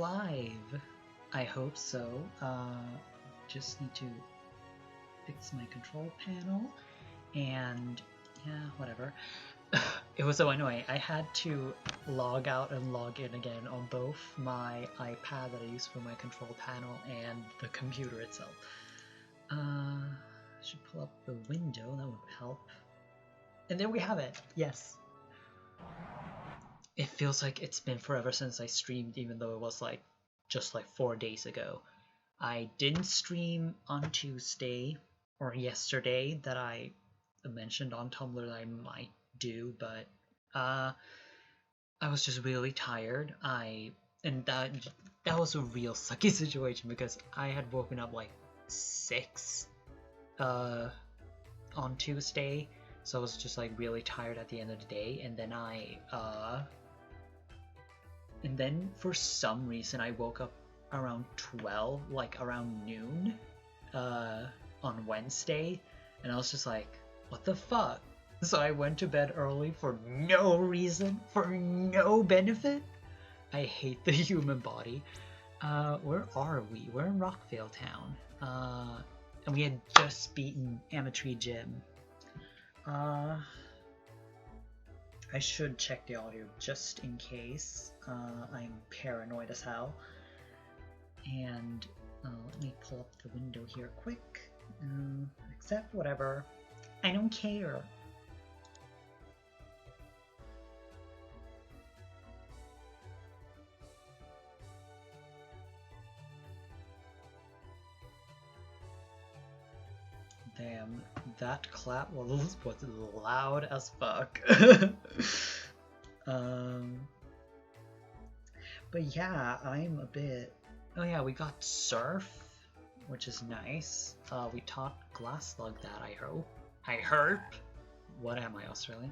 live. I hope so. Just need to fix my control panel, and yeah, whatever. It was so annoying. I had to log out and log in again on both my iPad that I use for my control panel and the computer itself. Should pull up the window, that would help. And there we have it. Yes. It feels like it's been forever since I streamed, even though it was like just like 4 days ago. I didn't stream on Tuesday or yesterday that I mentioned on Tumblr that I might do, but I was just really tired. And that was a real sucky situation because I had woken up like 6 on Tuesday, so I was just like really tired at the end of the day, and then for some reason I woke up around 12, like around noon on Wednesday, and I was just like, what the fuck? So I went to bed early for no reason, for no benefit. I hate the human body. Where are we? We're in Rockvale Town. And we had just beaten Ametree Gym. I should check the audio just in case. I'm paranoid as hell. And let me pull up the window here quick. Accept whatever. I don't care. Damn, that clap was loud as fuck. But yeah, I'm a bit... Oh yeah, we got Surf, which is nice. We taught Glasslug that, I hope. I herp. What am I, Australian?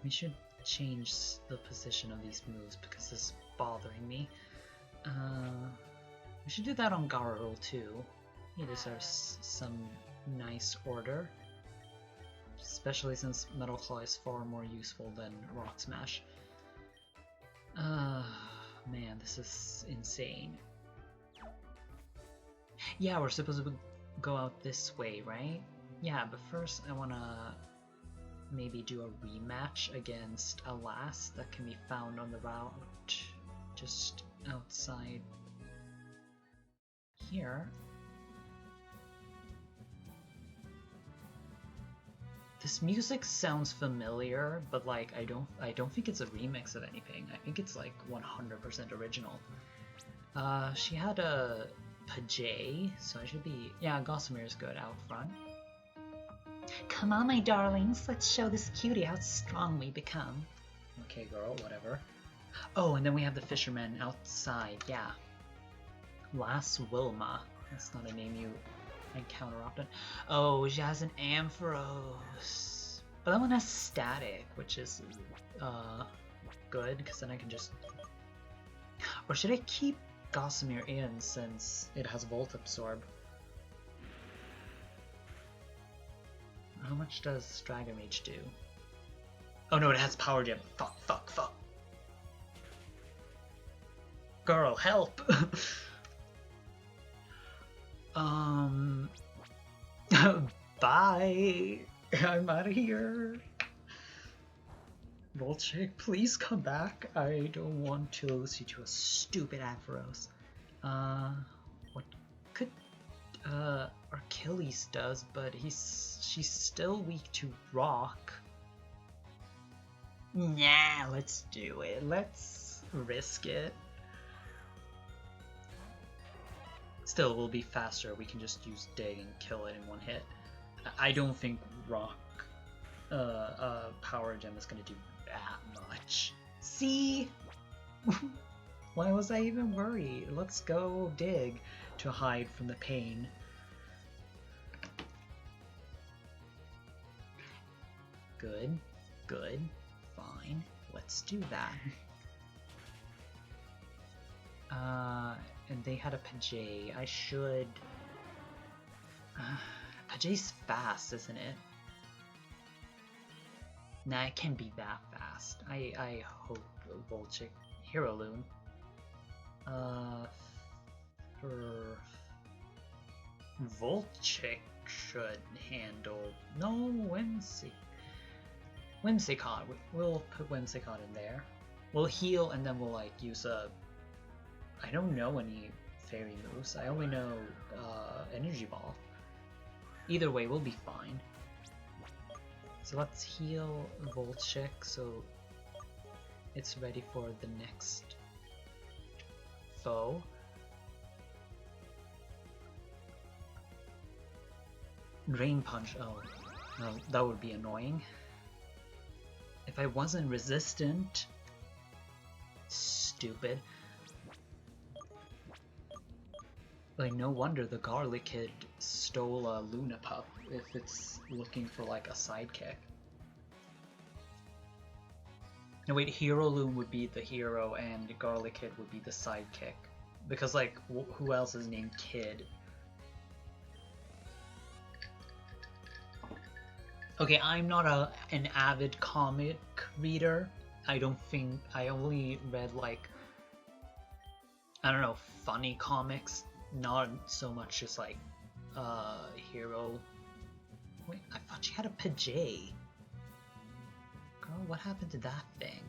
We should change the position of these moves because this is bothering me. We should do that on Garou too. He deserves some nice order. Especially since Metal Claw is far more useful than Rock Smash. Man, this is insane. Yeah, we're supposed to go out this way, right? Yeah, but first I wanna maybe do a rematch against Alas that can be found on the route just outside here. This music sounds familiar, but like I don't think it's a remix of anything. I think it's like 100% original. She had a Pajay, so I should be... Yeah, Gossamire's good out front. Come on, my darlings, let's show this cutie how strong we become. Okay, girl, whatever. Oh, and then we have the fisherman outside, yeah. Lass Wilma. That's not a name you encounter often. Oh, she has an Ampharos. But that one has static, which is good, because then I can just... Or should I keep Gossamer in since it has Volt Absorb? How much does Dragon Rage do? Oh no, it has Power Gem. Fuck, fuck, fuck. Girl, help! Bye! I'm out of here. Volchek, please come back. I don't want to lose you to a stupid Ampharos. What could Achilles does, but she's still weak to rock. Nah, let's do it. Let's risk it. Still, we'll be faster. We can just use Dig and kill it in one hit. I don't think Rock Power Gem is going to do that much. See? Why was I even worried? Let's go Dig to hide from the pain. Good, good, fine. Let's do that. And they had a Pajay. I should... Pajay's fast, isn't it? Nah, it can't be that fast. I hope Volchik, Hero Loon. Volchik should handle. No, Whimsicott. We'll put Whimsicott in there. We'll heal and then we'll like use a. I don't know any fairy moves. I only know Energy Ball. Either way, we'll be fine. So let's heal Volchik so it's ready for the next foe. Drain Punch, oh, no, that would be annoying. If I wasn't resistant, stupid. Like, no wonder the Garlic Kid stole a Luna Pup if it's looking for like a sidekick. No wait, Hero Loom would be the hero and Garlic Kid would be the sidekick. Because like, who else is named Kid? Okay, I'm not an avid comic reader. I don't think, I only read like, I don't know, funny comics. Not so much just like, hero. Wait, I thought she had a Pajay. Girl, what happened to that thing?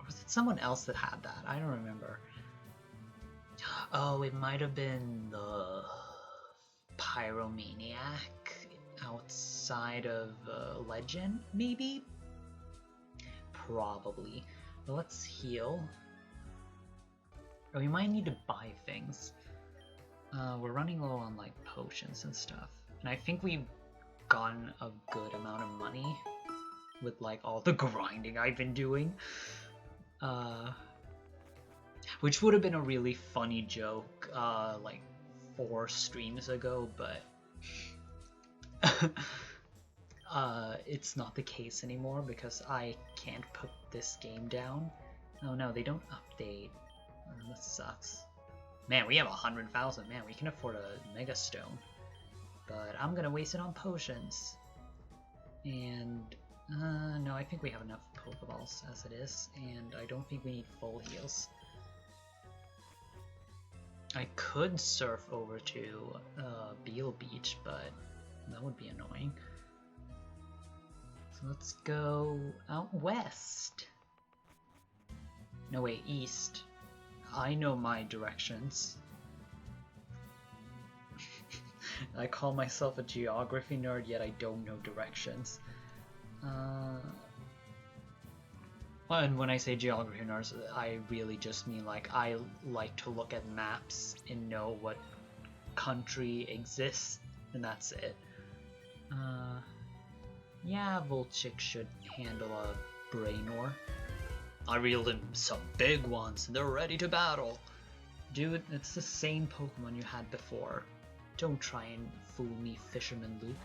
Or was it someone else that had that? I don't remember. Oh, it might have been the Pyromaniac outside of Legend, maybe? Probably. But let's heal. Oh, we might need to buy things. We're running low on like potions and stuff. And I think we've gotten a good amount of money with like all the grinding I've been doing. Which would have been a really funny joke like 4 streams ago, but it's not the case anymore because I can't put this game down. Oh no, they don't update. Oh, that sucks. Man, we have 100,000. Man, we can afford a Mega Stone. But I'm gonna waste it on potions. And no, I think we have enough Pokeballs as it is, and I don't think we need full heals. I could surf over to Beale Beach, but that would be annoying. So let's go out west. No, wait, east. I know my directions. I call myself a geography nerd, yet I don't know directions. And when I say geography nerds, I really just mean like I like to look at maps and know what country exists, and that's it. Yeah, Volchik should handle a Brainor. I reeled in some big ones, and they're ready to battle. Dude, it's the same Pokemon you had before. Don't try and fool me, Fisherman Luke.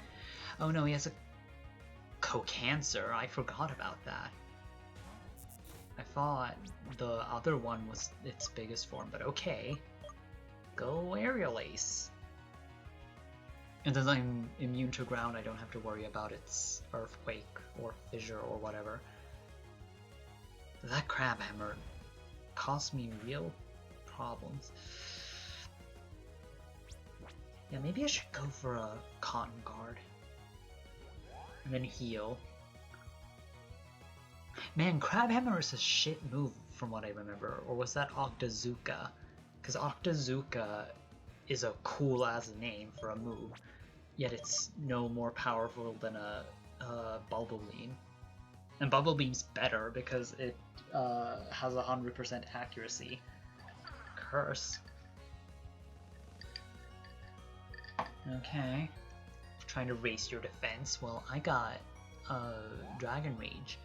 Oh no, he has a Cocancer. I forgot about that. I thought the other one was its biggest form, but okay. Go Aerial Ace. And since I'm immune to ground, I don't have to worry about its Earthquake or Fissure or whatever. That Crab Hammer caused me real problems. Yeah, maybe I should go for a Cotton Guard. And then heal. Man, Crab Hammer is a shit move from what I remember. Or was that Octazooka? Because Octazooka is a cool ass name for a move. Yet it's no more powerful than a Bubble Beam. And Bubble Beam's better because it has 100% accuracy. Curse. Okay. Trying to raise your defense. Well, I got Dragon Rage.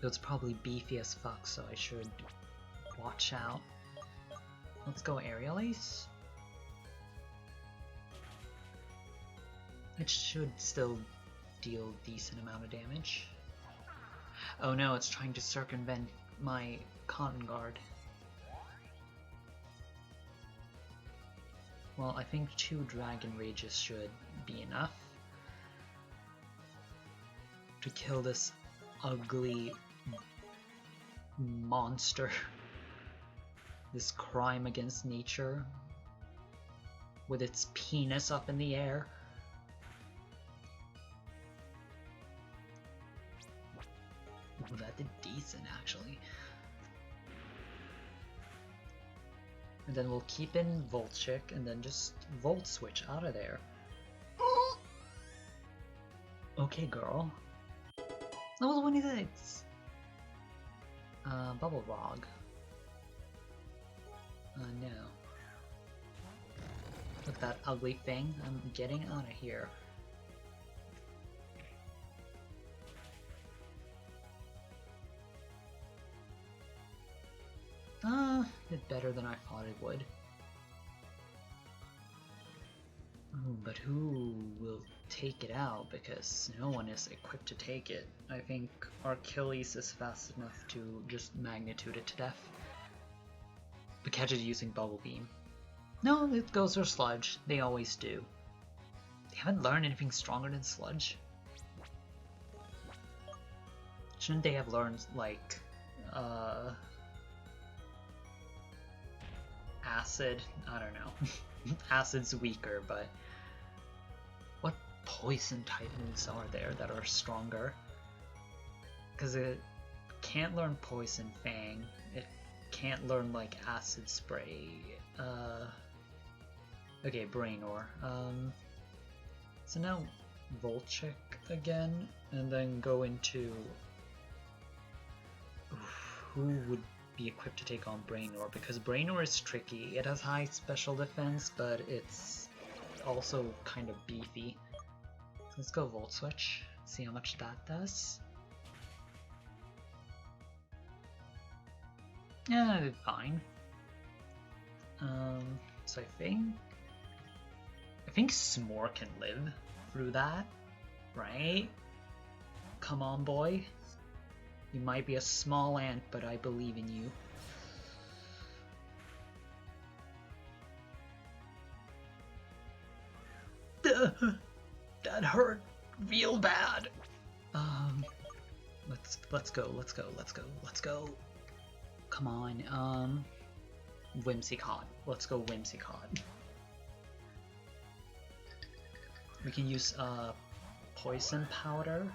It's probably beefy as fuck, so I should watch out. Let's go Aerial Ace. It should still deal a decent amount of damage. Oh no, it's trying to circumvent my Cotton Guard. Well, I think 2 Dragon Rages should be enough. to kill this ugly monster. This crime against nature with its penis up in the air. Ooh, that did decent actually. And then we'll keep in Volchic and then just Volt Switch out of there. Okay, girl. Level 26! Bubble Bog. No. Look at that ugly thing. I'm getting out of here. Did better than I thought it would. Ooh, but who will take it out? Because no one is equipped to take it. I think Achilles is fast enough to just magnitude it to death. But catch it using Bubble Beam. No, it goes for Sludge. They always do. They haven't learned anything stronger than Sludge. Shouldn't they have learned, like, Acid? I don't know. Acid's weaker, but what poison type moves are there that are stronger? Because it can't learn Poison Fang. It can't learn like Acid Spray. Okay, Brainor. So now Volchic again, and then go into who would be equipped to take on Brainor, because Brainor is tricky. It has high special defense, but it's also kind of beefy. So let's go Volt Switch, see how much that does. Yeah, I did fine. So I think S'more can live through that, right? Come on, boy. You might be a small ant, but I believe in you. That hurt real bad. Let's go. Come on, Whimsicott. Let's go Whimsicott. We can use Poison Powder.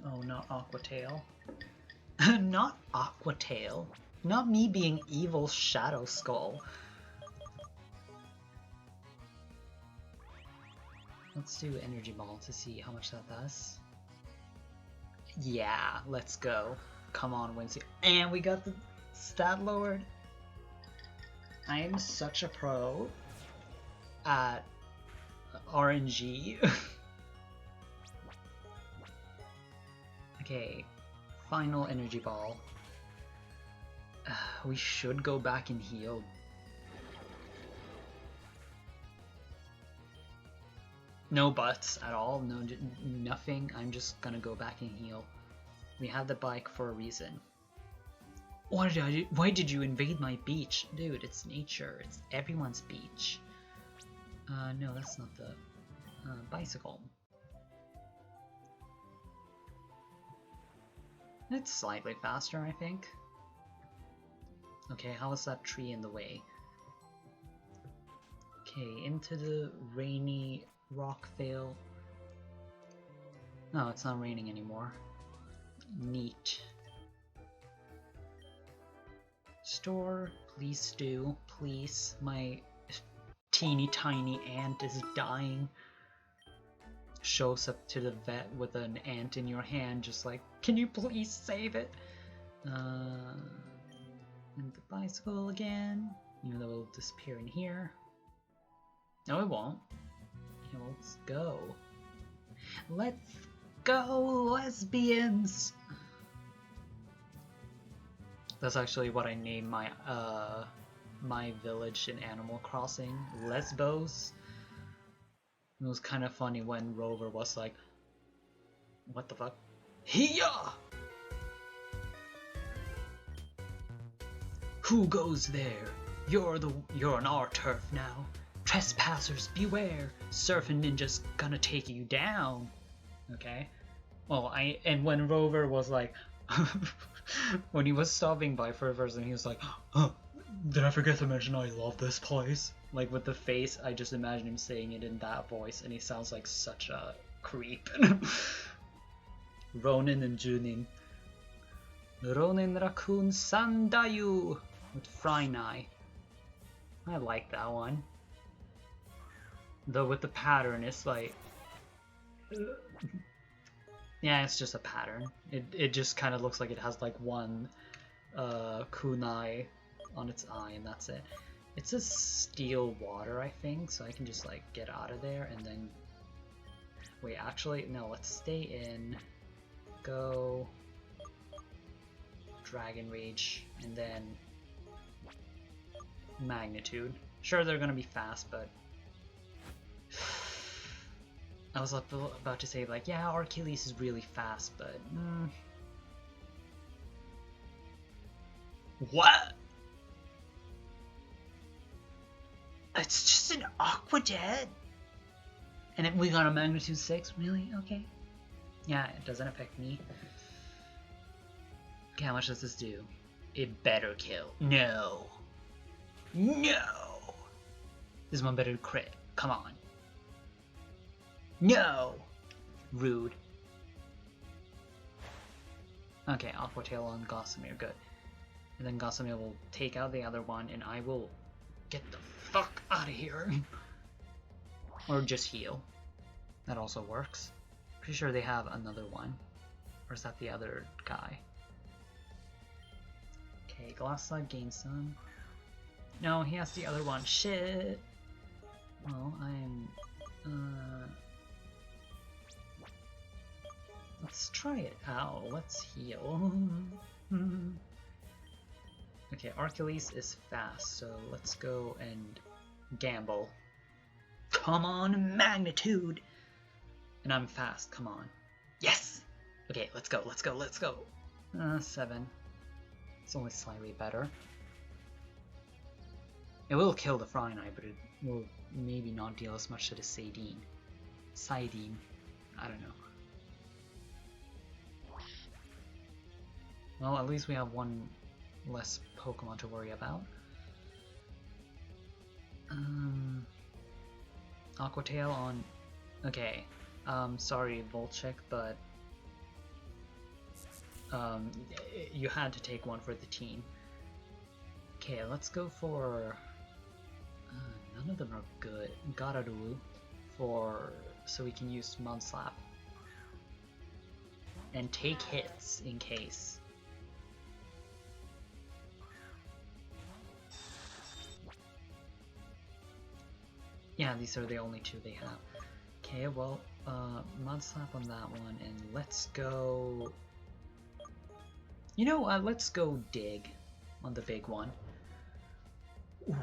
Oh, not Aqua Tail. Not Aqua Tail. Not me being evil Shadow Skull. Let's do Energy Ball to see how much that does. Yeah, let's go. Come on, Whimsy. And we got the stat lowered. I am such a pro at RNG. Okay, final Energy Ball. We should go back and heal. No buts at all, no nothing. I'm just gonna go back and heal. We have the bike for a reason. Why did you invade my beach? Dude, it's nature. It's everyone's beach. No, that's not the bicycle. It's slightly faster, I think. Okay, how is that tree in the way? Okay, into the rainy Rockvale. No, it's not raining anymore. Neat. Store, please do, please. My teeny tiny ant is dying. Shows up to the vet with an ant in your hand, just like, can you please save it? And the bicycle again, even though it'll disappear in here. No, it won't. Yeah, let's go. Let's go, lesbians! That's actually what I named my my village in Animal Crossing, Lesbos. It was kind of funny when Rover was like, what the fuck? Hiya! Who goes there? You're on our turf now. Trespassers, beware! Surfing ninja's gonna take you down. Okay. Well, and when Rover was like, when he was stopping by for a first, and he was like, oh, did I forget to mention I love this place? Like with the face, I just imagine him saying it in that voice, and he sounds like such a creep. Ronin and Junin. Ronin Raccoon Sandayu with Frying Eye. I like that one. Though with the pattern, it's like... yeah, it's just a pattern. It just kind of looks like it has like one kunai on its eye, and that's it. It's a steel water, I think, so I can just like get out of there and then... wait, actually, no, let's stay in. Go... Dragon Rage, and then... Magnitude. Sure, they're gonna be fast, but... I was about to say, like, yeah, Achilles is really fast, but... What? It's just an Aqua Jet? And if we got a Magnitude 6? Really? Okay. Yeah, it doesn't affect me. Okay, how much does this do? It better kill. No! No! This one better crit. Come on. No! Rude. Okay, Aqua Tail on Gossamer, good. And then Gossamer will take out the other one, and I will get the fuck out of here. Or just heal. That also works. Pretty sure they have another one. Or is that the other guy? Okay, Glass Slide gains some. No, he has the other one. Shit! Well, I'm... let's try it out. Let's heal. Okay, Achilles is fast, so let's go and gamble. Come on, Magnitude! And I'm fast, come on. Yes! Okay, let's go, let's go, let's go. 7. It's only slightly better. It will kill the Frying Eye, but it will maybe not deal as much to the Saidine. Saidine. I don't know. Well, at least we have one less Pokemon to worry about. Aqua Tail on... Okay. Sorry, Volchek, but... you had to take one for the team. Okay, let's go for... none of them are good. Gararu for... so we can use Mudslap. And take hits in case. Yeah, these are the only two they have. Okay, well, Mudslap on that one, and let's go... You know, let's go Dig on the big one. Ooh.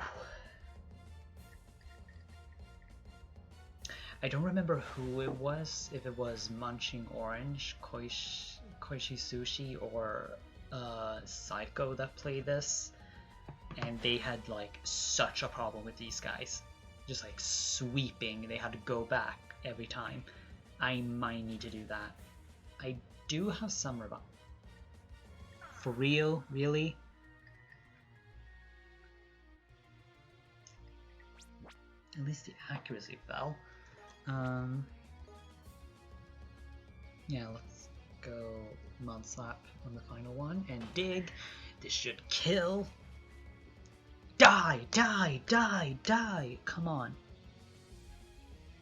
I don't remember who it was, if it was Munching Orange, Koishi Sushi, or Psycho that played this, and they had like such a problem with these guys. Just like sweeping, they had to go back every time. I might need to do that. I do have some revive. For real? Really? At least the accuracy fell. Yeah, let's go Mudslap on the final one and Dig. This should kill. Die! Die! Die! Die! Come on.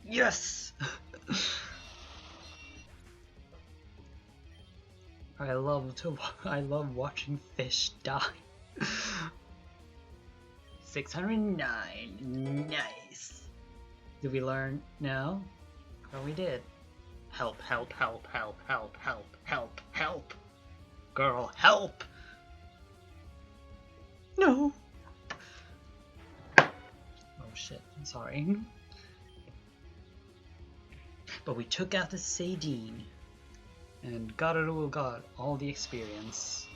Yes! I love watching fish die. 609. Nice. Did we learn? No? Oh, we did. Help, help, help, help, help, help, help, help. Girl, help! No! Oh shit, I'm sorry. But we took out the Saidine. And Gararu got all the experience.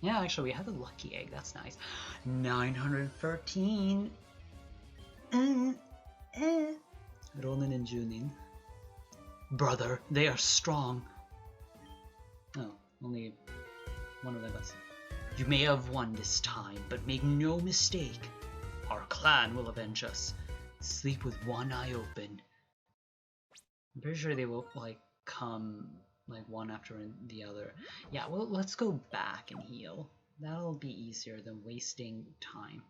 Yeah, actually we had the lucky egg, that's nice. 913. Ronin and Junin. Brother, they are strong. Oh, only one of them is. You may have won this time, but make no mistake. Our clan will avenge us. Sleep with one eye open. I'm pretty sure they will, like, come, like, one after the other. Yeah, well, let's go back and heal. That'll be easier than wasting time.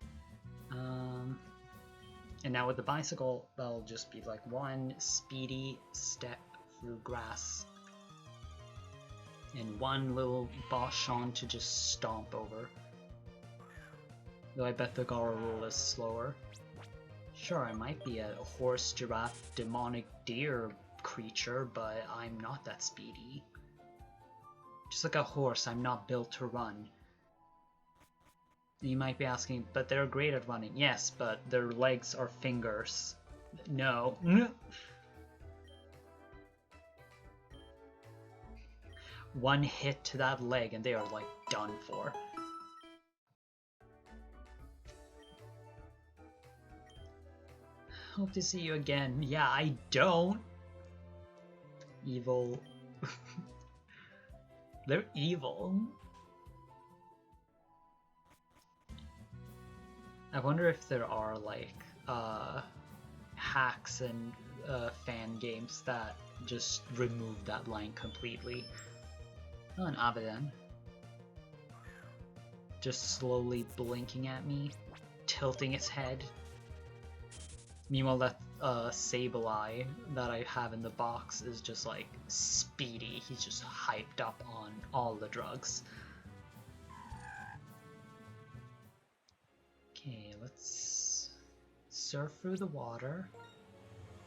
And now with the bicycle, that'll just be, like, one speedy step through grass. And one little boss Sean to just stomp over. Though I bet the Garurul is slower. Sure, I might be a horse, giraffe, demonic deer creature, but I'm not that speedy. Just like a horse, I'm not built to run. You might be asking, but they're great at running. Yes, but their legs are fingers. No. One hit to that leg and they are like done for. Hope to see you again. Yeah, I don't. Evil. They're evil. I wonder if there are like hacks and fan games that just remove that line completely. Oh, an Abadan. Just slowly blinking at me, tilting its head. Meanwhile, that Sableye that I have in the box is just like speedy. He's just hyped up on all the drugs. Okay, let's surf through the water.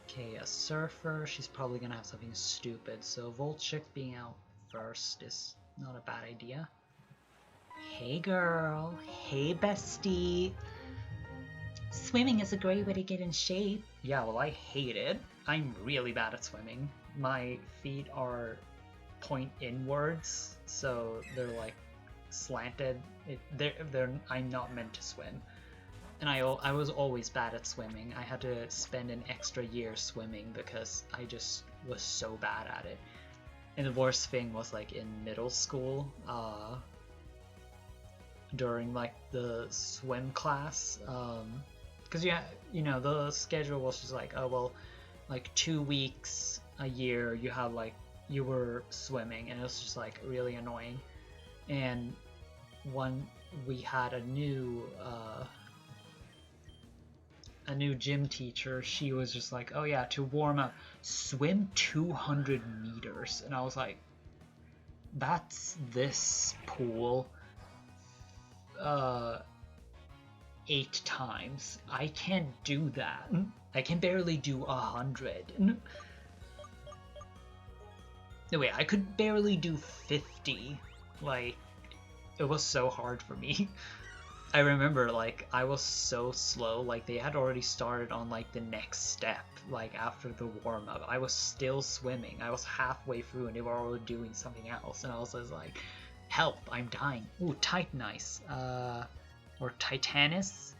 Okay, a surfer. She's probably gonna have something stupid, so Volchik being out first is not a bad idea. Hey girl, hey bestie. Swimming is a great way to get in shape. Yeah, well, I hate it. I'm really bad at swimming. My feet are point inwards, so they're like slanted. I'm not meant to swim. And I was always bad at swimming. I had to spend an extra year swimming because I just was so bad at it. And the worst thing was like in middle school, during like the swim class, because you know the schedule was just like, oh well, like 2 weeks a year you were swimming, and it was just like really annoying. And when we had a new gym teacher, she was just like, oh yeah, to warm up, swim 200 meters. And I was like, that's this pool 8 times. I can't do that. I can barely do 100. No, wait, I could barely do 50. Like, it was so hard for me. I remember, like, I was so slow, like, they had already started on, like, the next step, like, after the warm-up. I was still swimming. I was halfway through, and they were already doing something else, and I was just like, help, I'm dying. Ooh, Titanice. Or Titanus.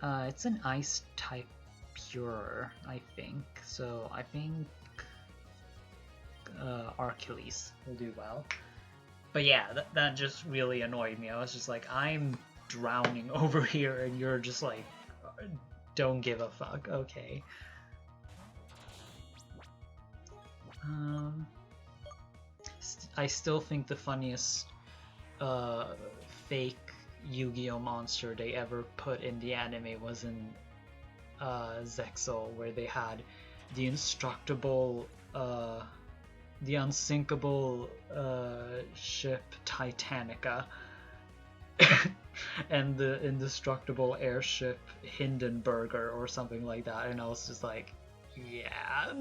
It's an ice type pure, I think. So, I think Archilles will do well. But yeah, that just really annoyed me. I was just like, I'm drowning over here and you're just like, don't give a fuck. Okay. I still think the funniest fake Yu-Gi-Oh monster they ever put in the anime was in Zexal, where they had the indestructible the unsinkable ship Titanica and the indestructible airship Hindenburger or something like that, and I was just like, yeah.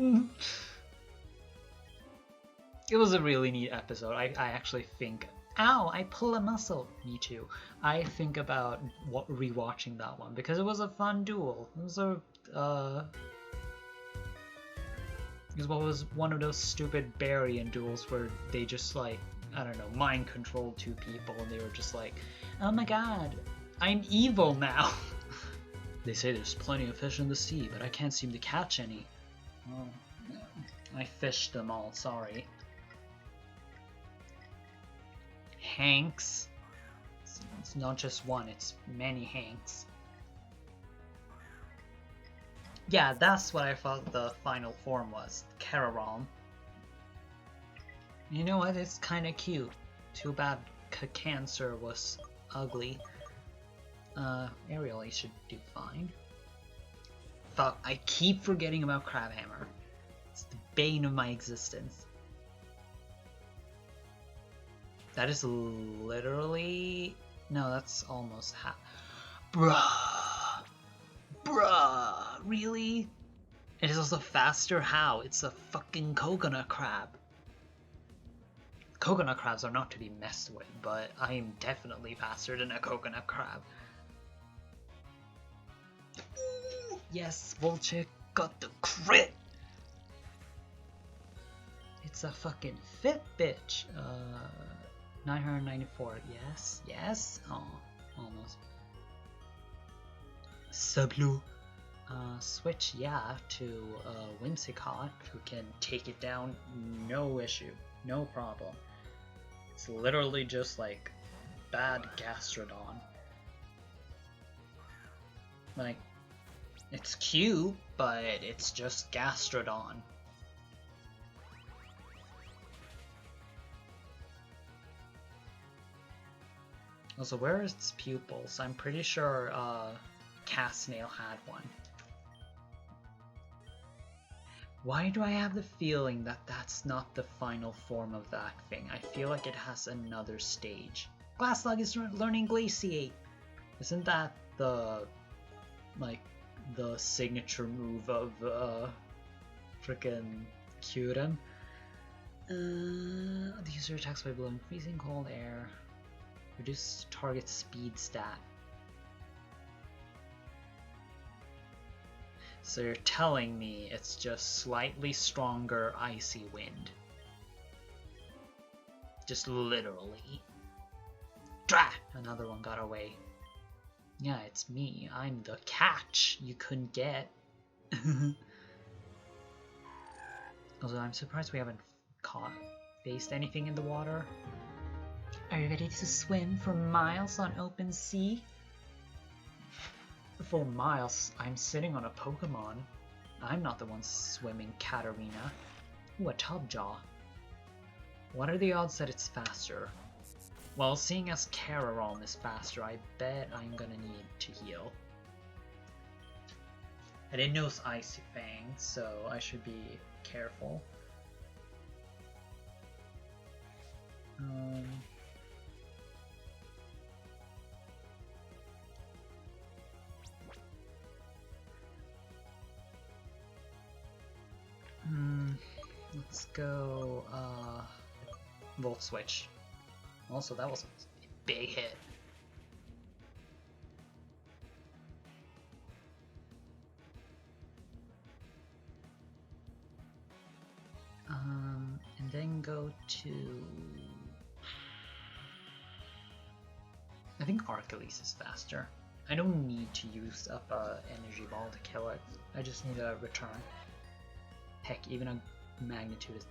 It was a really neat episode. I actually think, ow, I pull a muscle. Me too. I think about rewatching that one because it was a fun duel. It was one of those stupid Barian duels where they just like, I don't know, mind controlled 2 people and they were just like, oh my god, I'm evil now. They say there's plenty of fish in the sea, but I can't seem to catch any. Oh, no. I fished them all, sorry. Hanks. It's not just one, it's many Hanks. Yeah, that's what I thought the final form was. Cararon. You know what? It's kinda cute. Too bad Cancer was ugly. Ariel should do fine. Fuck, I keep forgetting about Crabhammer. It's the bane of my existence. That is literally... No, that's almost half. Bruh! Bruh! Really? It is also faster how? It's a fucking coconut crab. Coconut crabs are not to be messed with, but I am definitely faster than a coconut crab. Ooh, yes, Volchek got the crit! It's a fucking fit bitch. 994, yes, yes? Oh, almost. Sablu. Switch, yeah, to Whimsicott, who can take it down, no issue, no problem. It's literally just like bad Gastrodon. Like, it's cute, but it's just Gastrodon. Also, where is its pupils? I'm pretty sure Castnail had one. Why do I have the feeling that that's not the final form of that thing? I feel like it has another stage. Glasslug is learning Glaciate! Isn't that the, like, the signature move of, frickin' Kyurem? The user attacks by blowing freezing cold air. Reduce target speed stat. So you're telling me it's just slightly stronger icy wind. Just literally. Drat! Another one got away. Yeah, it's me. I'm the catch you couldn't get. Also, I'm surprised we haven't faced anything in the water. Are you ready to swim for miles on open sea? For miles, I'm sitting on a Pokémon. I'm not the one swimming Katarina. Ooh, a Tubjaw. What are the odds that it's faster? Well, seeing as Cararon is faster, I bet I'm gonna need to heal. I didn't know it's Icy Fang, so I should be careful. Let's go, Volt Switch. Also, that was a big hit. And then go to... I think Archelaus is faster. I don't need to use up a energy ball to kill it. I just need a return. Heck, even a magnitude is...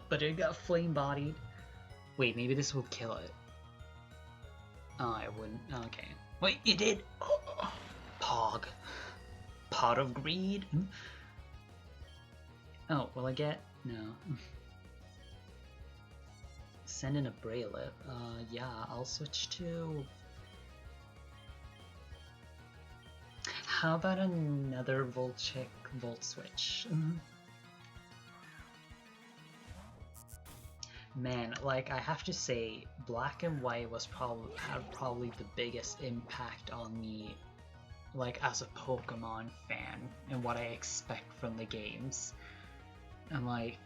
But it got flame bodied. Wait, maybe this will kill it. Oh, I wouldn't. Okay. Wait, it did! Oh, Pog. Pot of Greed? Oh, will I get? No. Send in a Braylip. Yeah, I'll switch to... How about another Volchek Volt Switch? Man, like, I have to say, Black and White was probably the biggest impact on me, like, as a Pokemon fan, and what I expect from the games. And, like,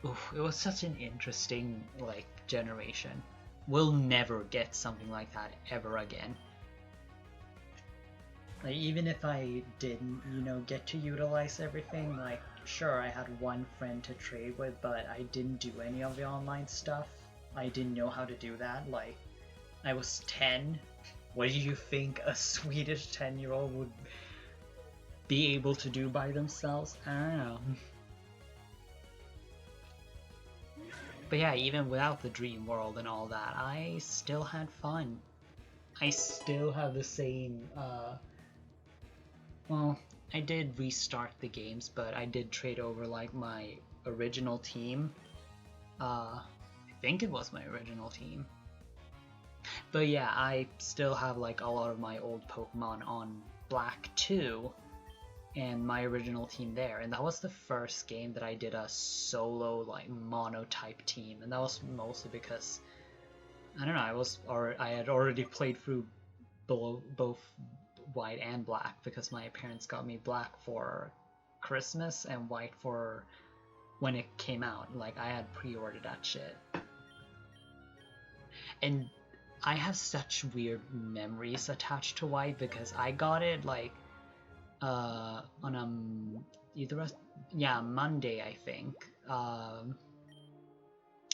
oof, it was such an interesting, like, generation. We'll never get something like that ever again. Like, even if I didn't, you know, get to utilize everything, like, sure, I had one friend to trade with, but I didn't do any of the online stuff. I didn't know how to do that. Like, I was 10. What do you think a Swedish 10-year-old would be able to do by themselves? I don't know. But yeah, even without the dream world and all that, I still had fun. I still have the same, well, I did restart the games, but I did trade over like my original team. I think it was my original team. But yeah, I still have like a lot of my old Pokemon on Black 2 and my original team there, and that was the first game that I did a solo like mono type team, and that was mostly because I don't know, I had already played through both white and black because my parents got me black for Christmas and white for when it came out. Like, I had pre-ordered that shit, and I have such weird memories attached to white because I got it like on Monday, I think.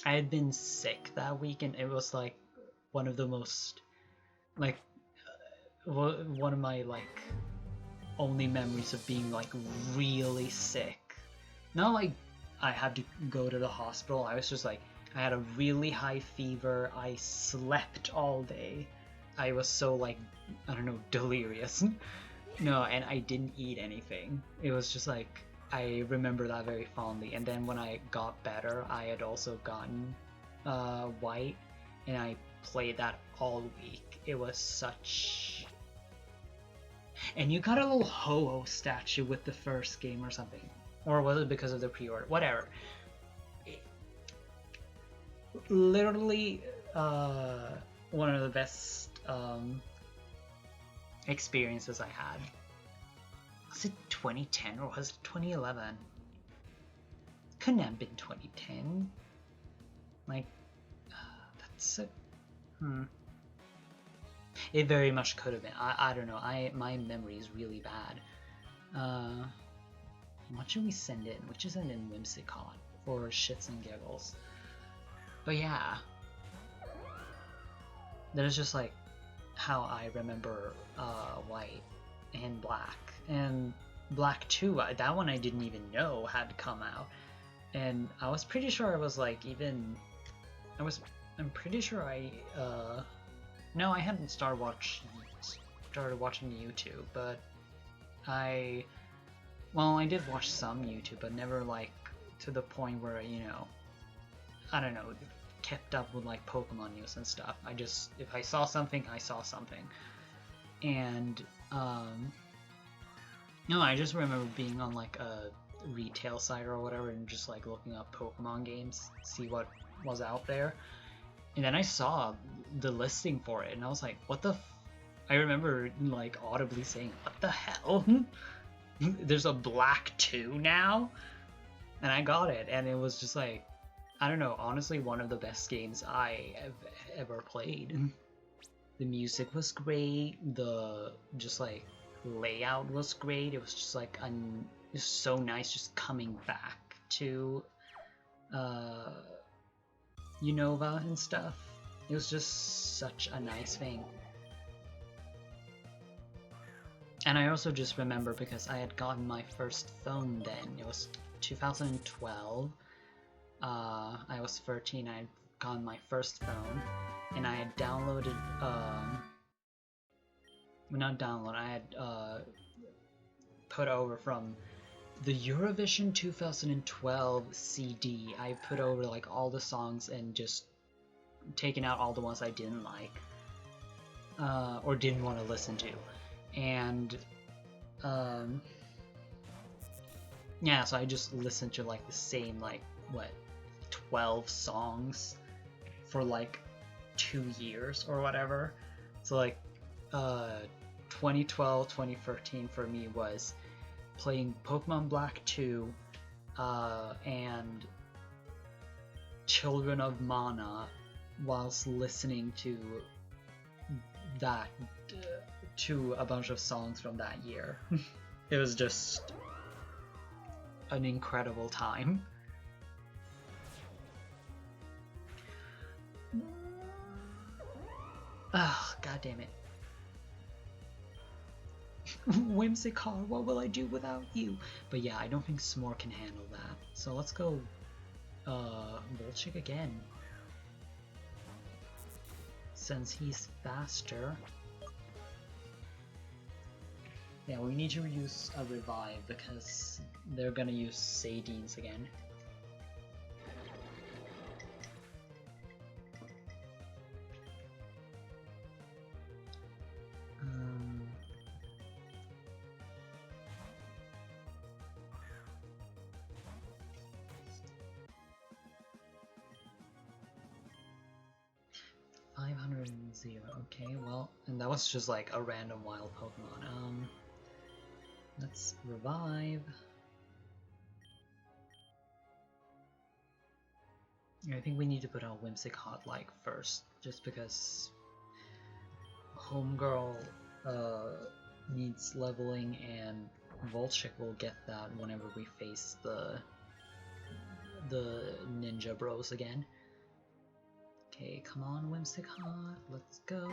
I had been sick that week, and it was like one of the most like one of my like only memories of being like really sick. Not like I had to go to the hospital. I was just like, I had a really high fever. I slept all day. I was so like, I don't know, delirious. No, and I didn't eat anything. It was just like, I remember that very fondly. And then when I got better, I had also gotten white, and I played that all week. It was such... And you got a little Ho-Oh statue with the first game or something. Or was it because of the pre-order? Whatever. Literally one of the best experiences I had. Was it 2010 or was it 2011? Couldn't have been 2010. Like, that's a... It very much could have been. I don't know. My memory is really bad. What should we send in? Which isn't in Whimsicott for shits and giggles. But yeah, that is just like how I remember white and black. And black 2, that one I didn't even know had come out. And I was pretty sure I was like I'm pretty sure no, I hadn't started watching YouTube, but I did watch some YouTube, but never like to the point where, you know, I don't know, kept up with like Pokemon news and stuff. I just, if I saw something, I saw something. And no, I just remember being on like a retail site or whatever and just like looking up Pokemon games, see what was out there. And then I saw the listing for it, and I was like, what the I remember like audibly saying, what the hell? There's a Black 2 now? And I got it, and it was just like, I don't know, honestly one of the best games I have ever played. The music was great, the just like layout was great. It was just like it was so nice just coming back to Unova and stuff. It was just such a nice thing. And I also just remember because I had gotten my first phone then. It was 2012. I was 13. I had gotten my first phone, and I had downloaded not download, I had put over from the Eurovision 2012 CD. I put over like all the songs and just taken out all the ones I didn't like or didn't want to listen to. And yeah, so I just listened to like the same like 12 songs for like 2 years or whatever. So like 2012, 2013 for me was playing Pokemon Black 2 and Children of Mana whilst listening to that to a bunch of songs from that year. It was just an incredible time. Ugh, god damn it. Whimsicott, what will I do without you? But yeah, I don't think S'more can handle that. So let's go Volchik again. Since he's faster. Yeah, we need to use a revive because they're gonna use Sadines again. Okay, well, and that was just like a random wild Pokemon. Let's revive. I think we need to put out Whimsicott like first, just because Homegirl needs leveling, and Volchik will get that whenever we face the Ninja Bros again. Okay, come on, Whimsicott, let's go.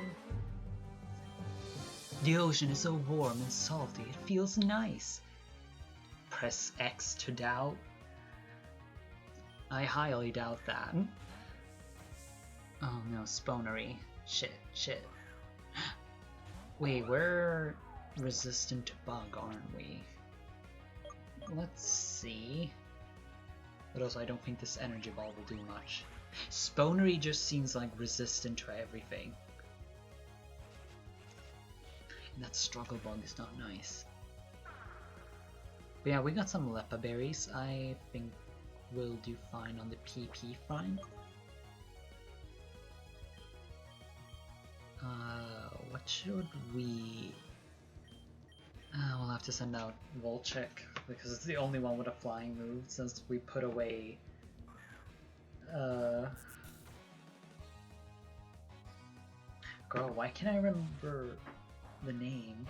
The ocean is so warm and salty, it feels nice. Press X to doubt. I highly doubt that. Oh no, Spoonery. Shit. Wait, we're resistant to bug, aren't we? Let's see. But also, I don't think this energy ball will do much. Spoonery just seems like resistant to everything. And that struggle bug is not nice. But yeah, we got some Lepa berries. I think we'll do fine on the PP front. What should we... we'll have to send out Volchik, because it's the only one with a flying move, since we put away... Girl, why can't I remember the name?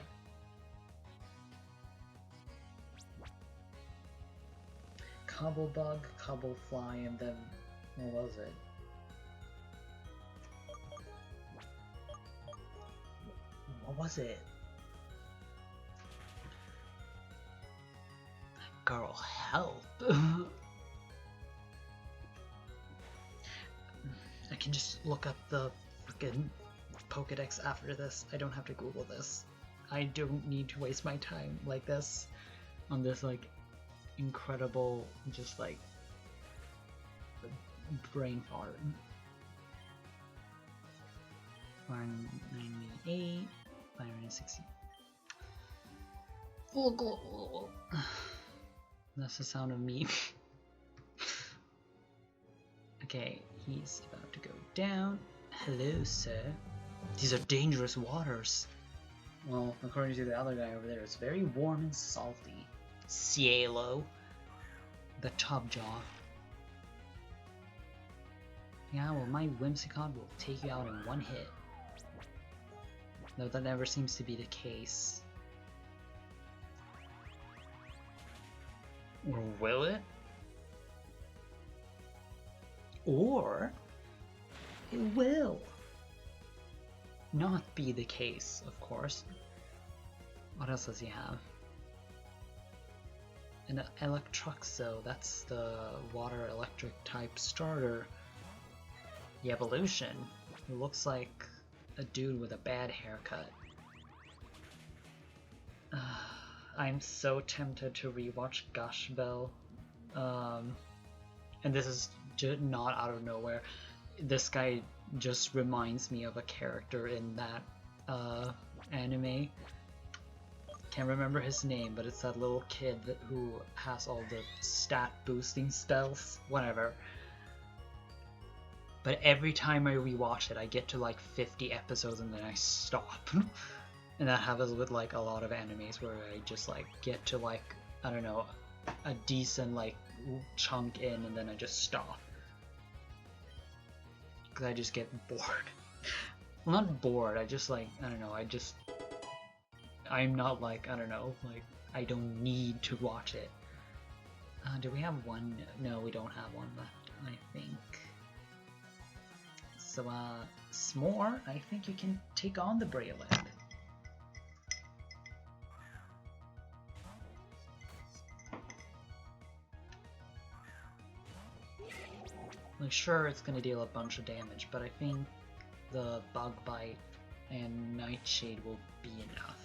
Cobblebug, Cobblefly, and then... what was it? What was it? Girl, help! I can just look up the frickin' Pokedex after this. I don't have to Google this. I don't need to waste my time like this on this like incredible just like brain fart. 198, 560. That's the sound of me. Okay, he's about to go down. Hello, sir. These are dangerous waters. Well, according to the other guy over there, it's very warm and salty. Cielo. The top jaw. Yeah, well, my Whimsicott will take you out in one hit. Though that never seems to be the case. Or will it? Or it will not be the case, of course. What else does he have? An Electruxo, that's the water electric type starter. The evolution. It looks like a dude with a bad haircut. I'm so tempted to rewatch Gush Bell. And this is not out of nowhere. This guy just reminds me of a character in that anime. Can't remember his name, but it's that little kid who has all the stat boosting spells. Whatever. But every time I rewatch it, I get to like 50 episodes and then I stop. And that happens with like a lot of animes where I just like get to like, I don't know, a decent like chunk in and then I just stop. Because I just get bored. Well, not bored, I just like, I don't know, I'm not like, I don't know, like, I don't need to watch it. Do we have one? No, we don't have one left, I think. So, S'more, I think you can take on the Braylon. Like, sure, it's gonna deal a bunch of damage, but I think the Bug Bite and Nightshade will be enough.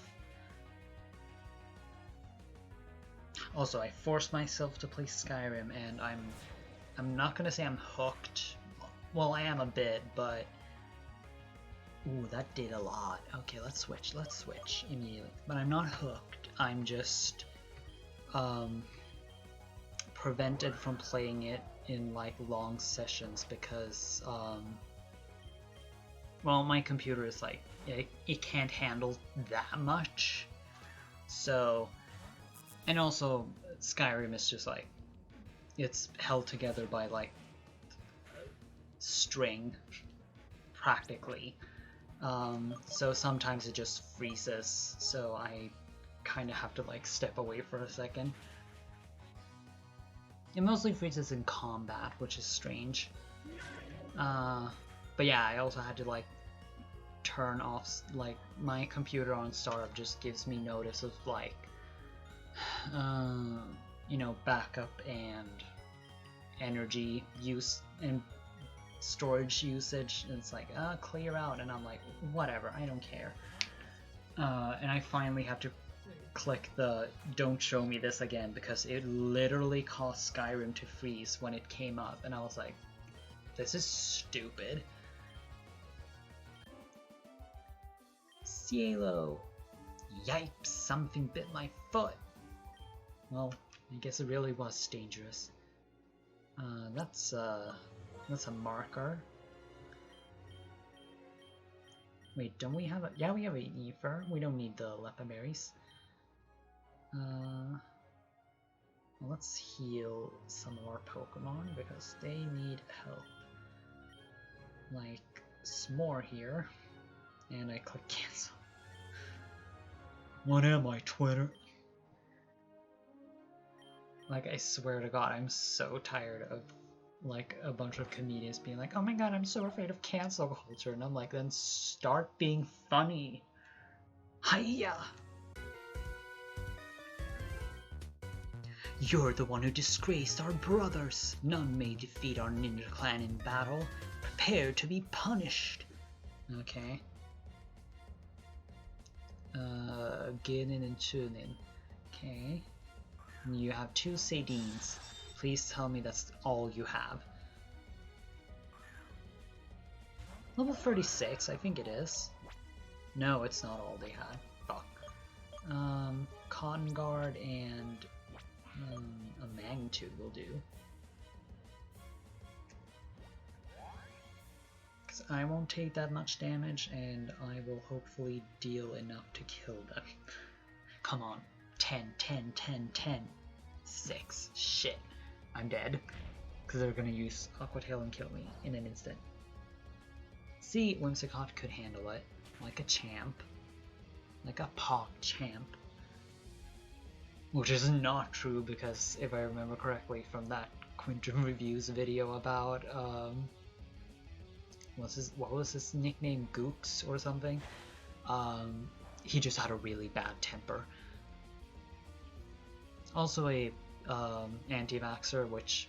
Also, I forced myself to play Skyrim, and I'm not gonna say I'm hooked. Well, I am a bit, but ooh, that did a lot. Okay, let's switch immediately. But I'm not hooked. I'm just prevented from playing it in like long sessions because well, my computer is like it can't handle that much. So, and also Skyrim is just like it's held together by like string practically. So sometimes it just freezes, so I kind of have to like step away for a second. It mostly freezes in combat, which is strange. But yeah, I also had to like turn off, like my computer on startup just gives me notice of like, you know, backup and energy use and storage usage, and it's like, clear out, and I'm like, whatever, I don't care. And I finally have to click the don't show me this again because it literally caused Skyrim to freeze when it came up, and I was like, this is stupid. Cielo! Yipes, something bit my foot! Well, I guess it really was dangerous. That's a marker. Wait, don't we have a... Yeah, we have an ether. We don't need the lepaberries. Well, let's heal some of our Pokemon because they need help. Like S'more here. And I click cancel. What am I, Twitter? Like, I swear to God, I'm so tired of like a bunch of comedians being like, oh my god, I'm so afraid of cancel culture, and I'm like, then start being funny. Hiya! You're the one who disgraced our brothers. None may defeat our ninja clan in battle. Prepare to be punished. Okay. Get in and tune in. Okay. You have 2 Sadines. Please tell me that's all you have. Level 36, I think it is. No, it's not all they had. Fuck. Cotton Guard and a Magnitude will do. Because I won't take that much damage, and I will hopefully deal enough to kill them. Come on. 10, 10, 10, 10. 6. Shit. I'm dead. Because they're gonna use Aqua Tail and kill me in an instant. See, Whimsicott could handle it. Like a champ. Like a Pog champ. Which is not true because if I remember correctly from that Quintum Reviews video about what was his nickname, Gooks or something? He just had a really bad temper. Also a anti-vaxxer, which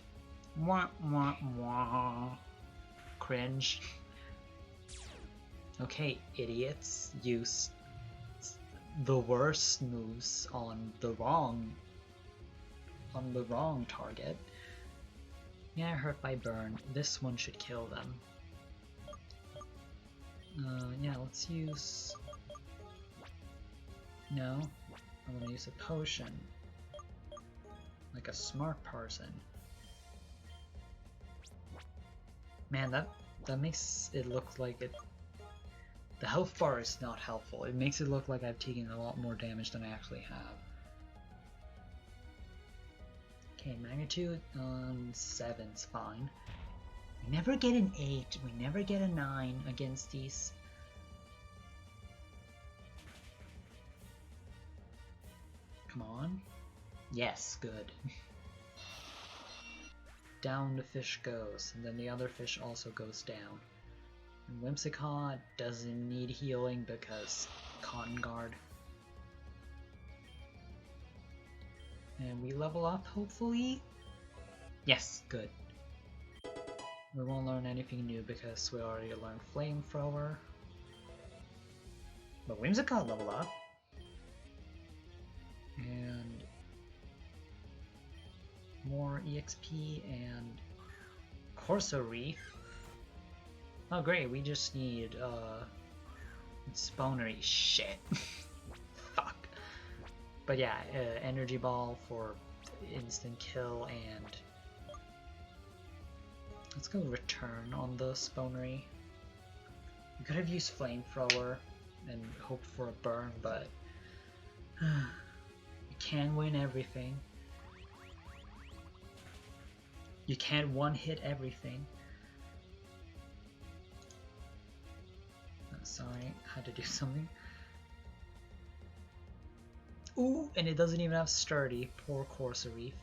cringe. Okay, idiots use the worst moves on the wrong target. Yeah, hurt by burn. This one should kill them. Yeah, let's use... No, I'm gonna use a potion. Like a smart person. Man, that makes it look like it... The health bar is not helpful. It makes it look like I've taken a lot more damage than I actually have. Okay, Magnitude on 7's fine. We never get an 8, we never get a 9 against these. Come on. Yes, good. Down the fish goes, and then the other fish also goes down. And Whimsicott doesn't need healing because Cotton Guard. And we level up, hopefully? Yes, good. We won't learn anything new because we already learned Flamethrower. But Whimsicott level up. And more EXP and Corso Reef. Oh great, we just need Spawnery shit. Fuck. But yeah, Energy Ball for instant kill, and let's go Return on the Spawnery. We could have used Flamethrower and hoped for a burn, but you can't win everything. You can't one-hit everything. Sorry, had to do something. Ooh, and it doesn't even have Sturdy. Poor Corso Reef.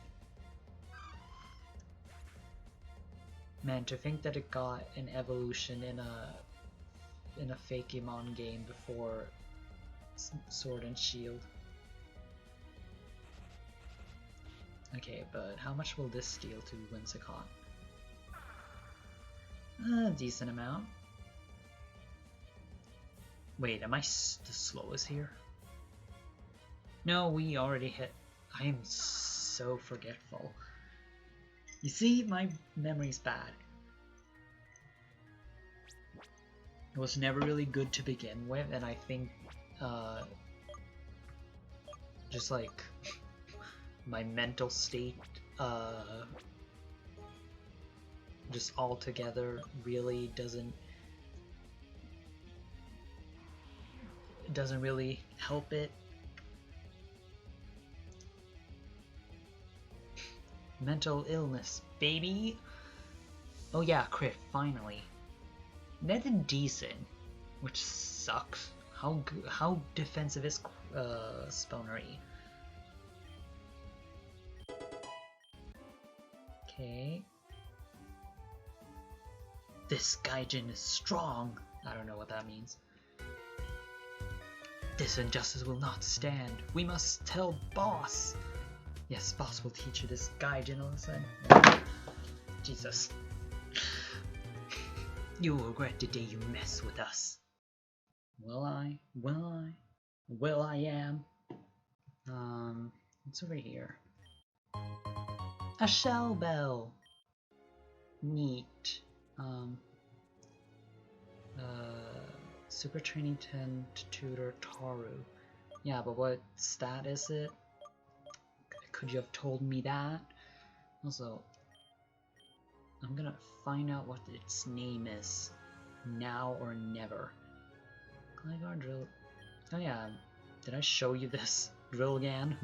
Man, to think that it got an evolution in a Fakemon game before Sword and Shield. Okay, but how much will this deal to Whimsicott? A decent amount. Wait, am I the slowest here? No, we already hit. I am so forgetful. You see, my memory's bad. It was never really good to begin with, and I think just like my mental state just altogether really doesn't really help it. Mental illness, baby. Oh yeah, crit, finally. Net and decent, which sucks. How defensive is Spawnery? Okay. This Gaijin is strong. I don't know what that means. This injustice will not stand. We must tell Boss. Yes, Boss will teach you this Gaijin lesson. Jesus. You will regret the day you mess with us. Will I? Will I? Will I am? What's over here? A shell bell. Neat. Super Training 10 Tutor Taru. Yeah, but what stat is it? Could you have told me that? Also, I'm gonna find out what its name is. Now or never. Gligar Drill. Oh yeah, did I show you this Drillgan?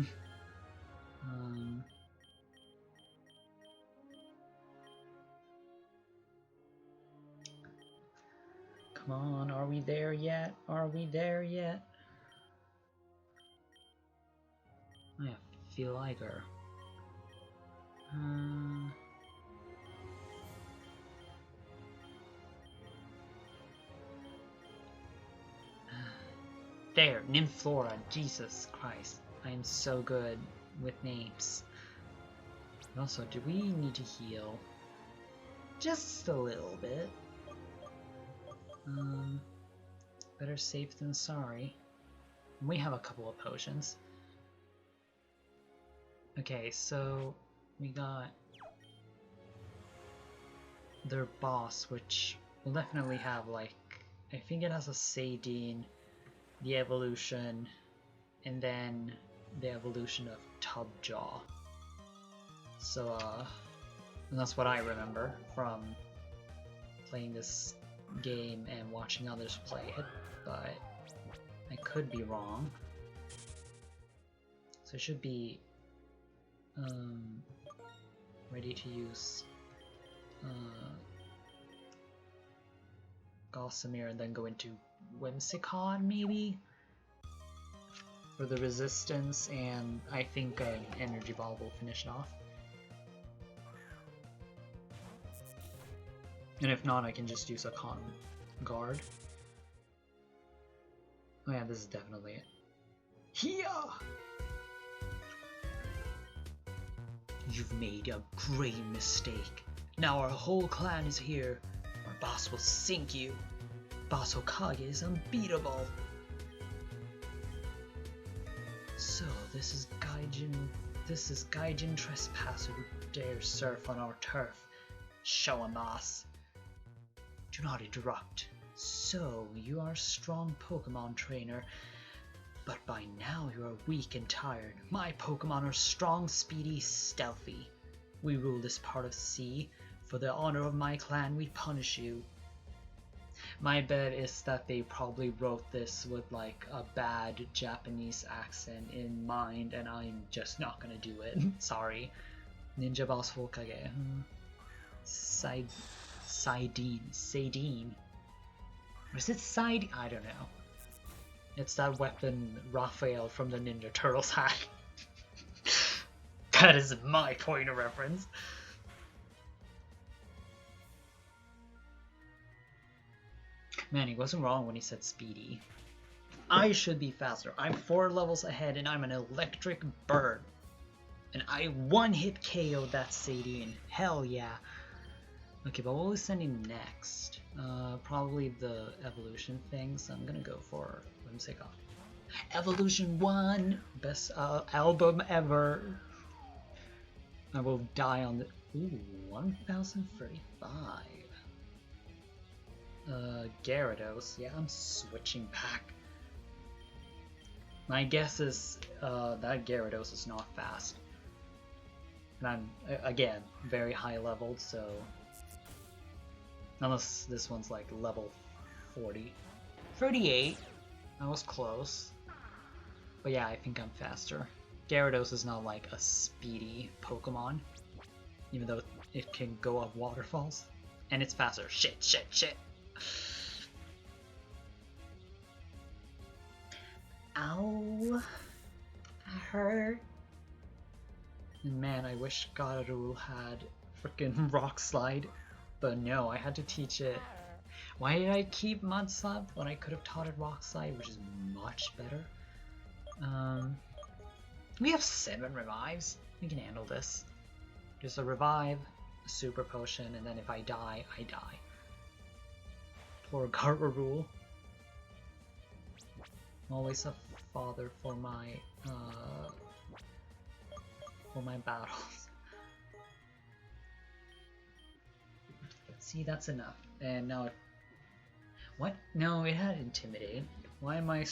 Come on, are we there yet? Are we there yet? Oh yeah, feel like her. There, Nymphflora, Jesus Christ. I am so good with names. And also, do we need to heal? Just a little bit. Better safe than sorry. We have a couple of potions. Okay, so we got their boss, which will definitely have, like, I think it has a Sadine, the evolution, and then the evolution of Tubjaw. So, and that's what I remember from playing this game and watching others play it, but I could be wrong. So it should be ready to use Gossamer and then go into Whimsicott maybe for the resistance, and I think an Energy Ball will finish it off. And if not, I can just use a guard. Oh yeah, this is definitely it. Here! You've made a grave mistake. Now our whole clan is here. Our boss will sink you. Boss Hokage is unbeatable. So this is Gaijin trespasser who dares surf on our turf. Show him, boss. Do not interrupt. So, you are a strong Pokemon trainer, but by now you are weak and tired. My Pokemon are strong, speedy, stealthy. We rule this part of the sea. For the honor of my clan, we punish you. My bet is that they probably wrote this with like a bad Japanese accent in mind, and I'm just not gonna do it. Sorry. Ninja Boss Hokage. Saidin. Or is it Side? I don't know. It's that weapon Raphael from the Ninja Turtles had. That is my point of reference. Man, he wasn't wrong when he said speedy. I should be faster. I'm 4 levels ahead and I'm an electric bird. And I one-hit KO'd that Sadine. Hell yeah. Okay, but what will we send him next? Probably the evolution thing, so I'm gonna go for Whimsicott. Evolution 1! Best album ever! I will die on the... Ooh, 1035. Gyarados. Yeah, I'm switching back. My guess is that Gyarados is not fast. And I'm, again, very high leveled, so... Unless this one's like level 40. 38! I was close. But yeah, I think I'm faster. Gyarados is not like a speedy Pokemon. Even though it can go up waterfalls. And it's faster. Shit. Ow. I hurt. And man, I wish Garou had freaking Rock Slide. But no, I had to teach it. Why did I keep Mud Slap when I could have taught it Rock Slide, which is much better? We have 7 revives. We can handle this. Just a revive, a super potion, and then if I die, I die. Poor Garou. I'm always a father for my battles. See, that's enough. And now, what? No, it had Intimidate. Why am I'm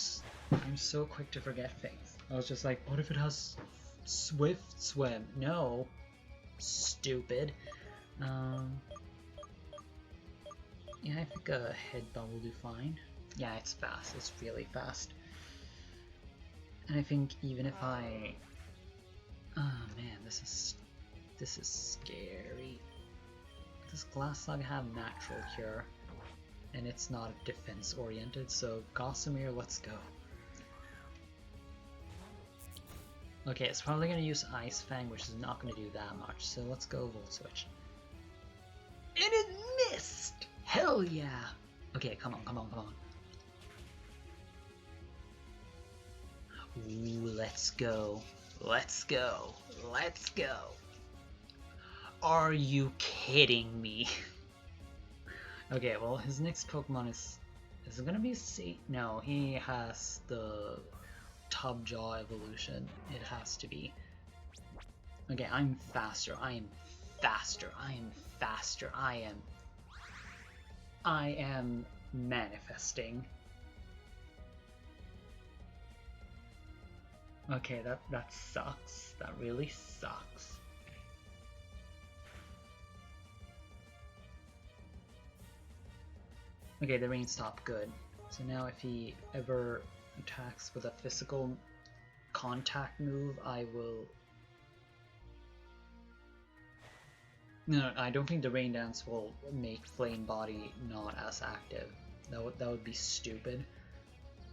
so quick to forget things? I was just like, what if it has Swift Swim? No, stupid. Yeah, I think a Headbutt will do fine. Yeah, it's fast. It's really fast. And I think even if I... Oh man, this is scary. Does Glassslug have Natural Cure? And it's not defense oriented, so Gossamer, let's go. Okay, it's probably going to use Ice Fang, which is not going to do that much, so let's go Volt Switch. And it missed! Hell yeah! Okay, come on. Ooh, let's go. Are you kidding me? Okay, well, his next Pokemon is it gonna be No, he has the Top Jaw evolution. It has to be. Okay, I'm faster. I am manifesting. Okay, that sucks. That really sucks. Okay, the rain stopped, good. So now if he ever attacks with a physical contact move, I will... No, I don't think the rain dance will make Flame Body not as active. That would be stupid.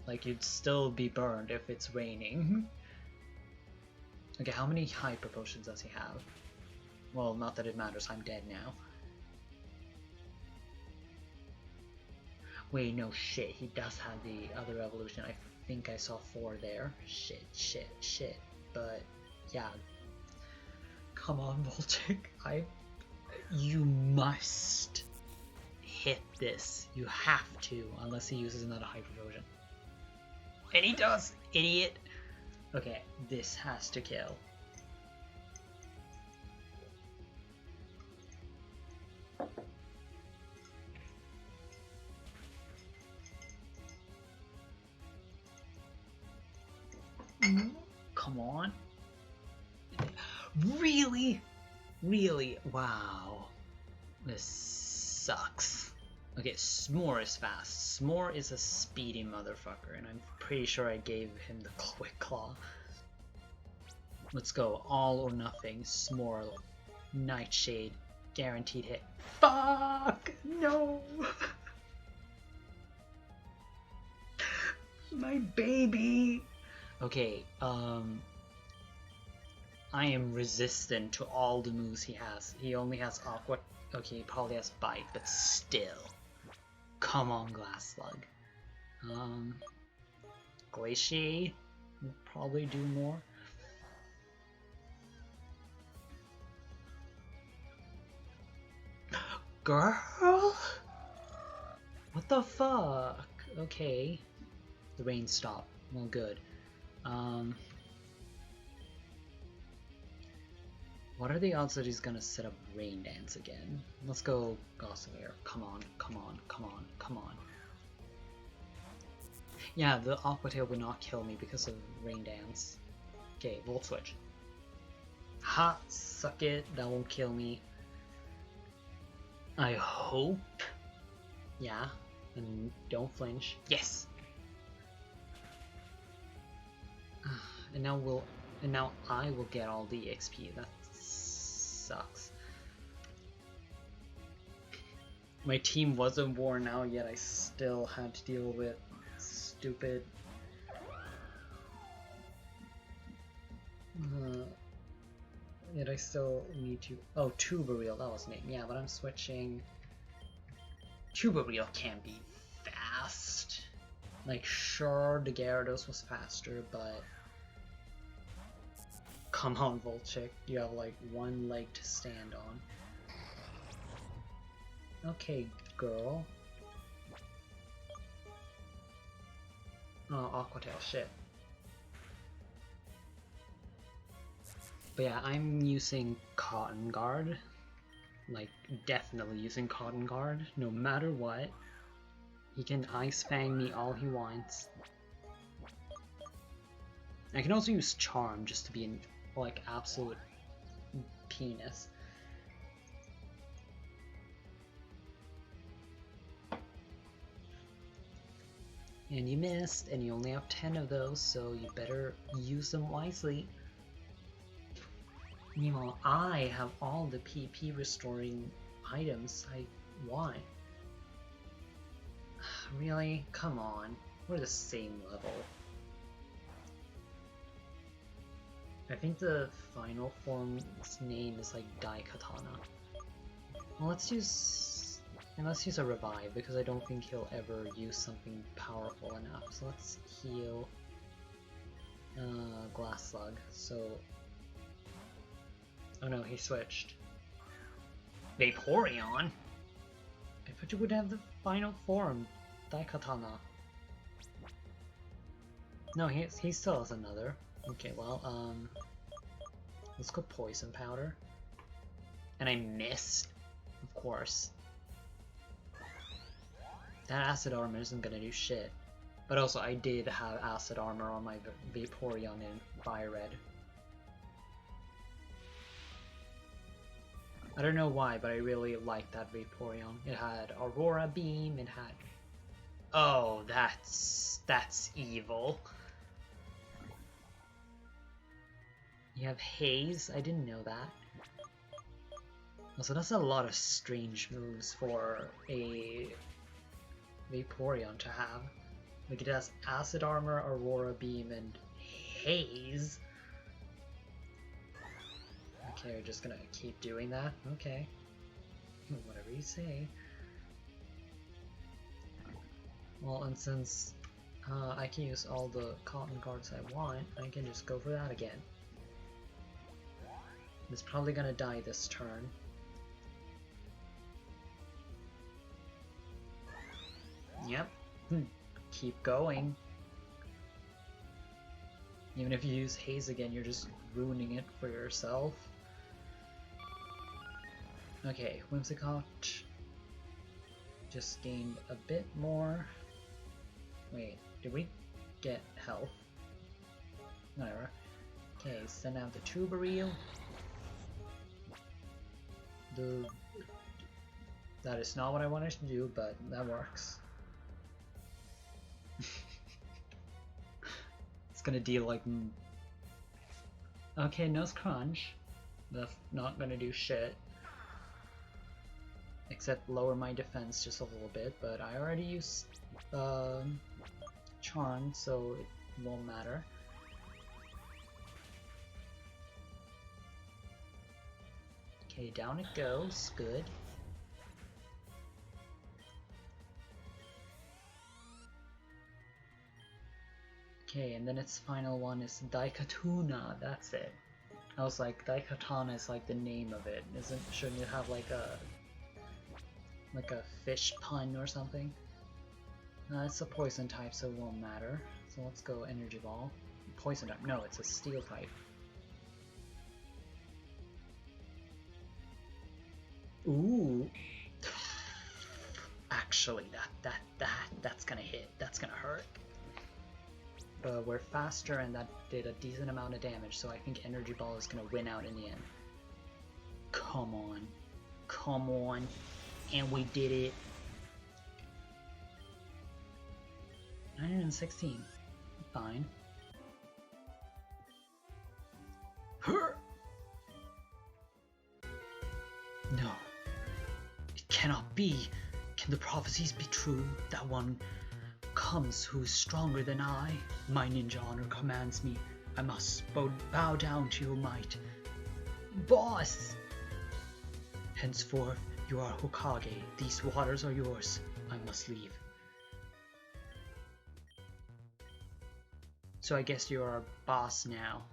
Like, you'd still be burned if it's raining. Okay, how many Hyper Potions does he have? Well, not that it matters, I'm dead now. Wait, no shit, he does have the other evolution. I think I saw 4 there. Shit. But yeah. Come on, Voltic. You must hit this. You have to, unless he uses another Hyper Potion. And he does, idiot! Okay, this has to kill. Come on. Really? Really? Wow. This sucks. Okay, S'more is fast. S'more is a speedy motherfucker, and I'm pretty sure I gave him the Quick Claw. Let's go. All or nothing. S'more. Nightshade. Guaranteed hit. Fuck! No! My baby! Okay, I am resistant to all the moves he has. He only has Aqua. Okay, he probably has Bite, but still. Come on, Glass Slug. Glaciate will probably do more. Girl? What the fuck? Okay. The rain stopped. Well, good. What are the odds that he's gonna set up Rain Dance again? Let's go Gossamer. Come on. Yeah, the Aqua Tail would not kill me because of Rain Dance. Okay, Volt Switch. Ha! Suck it. That won't kill me. I hope. Yeah. And don't flinch. Yes! And now I will get all the XP. That sucks. My team wasn't worn out yet. I still had to deal with stupid. Yet I still need to. Oh, Tubareel. That was name. Yeah, but I'm switching. Tubareel can't be fast. Like, sure, the Gyarados was faster, but. Come on, Voltic. You have like one leg to stand on. Okay, girl. Oh, Aqua Tail, shit. But yeah, I'm using Cotton Guard. Like, definitely using Cotton Guard, no matter what. He can Ice Fang me all he wants. I can also use Charm just to be an like absolute penis. And you missed, and you only have 10 of those, so you better use them wisely. Meanwhile, I have all the PP restoring items I want. Really? Come on. We're the same level. I think the final form's name is like Daikatana. Well, let's use a revive because I don't think he'll ever use something powerful enough. So let's heal Glass Slug. So, oh no, he switched. Vaporeon. I thought you would have the final form, Daikatana. No, he still has another. Okay, well, let's go Poison Powder. And I missed, of course. That Acid Armor isn't gonna do shit. But also, I did have Acid Armor on my Vaporeon in Fire Red. I don't know why, but I really liked that Vaporeon. It had Aurora Beam, it had... Oh, that's evil. You have Haze? I didn't know that. Also, that's a lot of strange moves for a Vaporeon to have. Like, it has Acid Armor, Aurora Beam, and Haze. Okay, we're just gonna keep doing that? Okay. Whatever you say. Well, and since I can use all the cotton cards I want, I can just go for that again. It's probably gonna die this turn. Yep. Keep going. Even if you use Haze again, you're just ruining it for yourself. Okay, Whimsicott just gained a bit more. Wait, did we get health? Whatever. Okay, send out the Tubareel. That is not what I wanted to do, but that works. It's gonna deal like... Okay, Nose Crunch. That's not gonna do shit. Except lower my defense just a little bit, but I already used Charm, so it won't matter. Okay, down it goes. Good. Okay, and then its final one is Daikatuna. That's it. I was like, Daikatana is like the name of it. Shouldn't you have like a fish pun or something? It's a poison type, so it won't matter. So let's go Energy Ball. Poison type. No, it's a steel type. Ooh. Actually, that's gonna hit. That's gonna hurt. We're faster, and that did a decent amount of damage, so I think Energy Ball is gonna win out in the end. Come on. Come on. And we did it. 916. Fine. No. It cannot be. Can the prophecies be true? That one comes who is stronger than I. My ninja honor commands me. I must bow down to your might. Boss! Henceforth, you are Hokage. These waters are yours. I must leave. So I guess you're our boss now.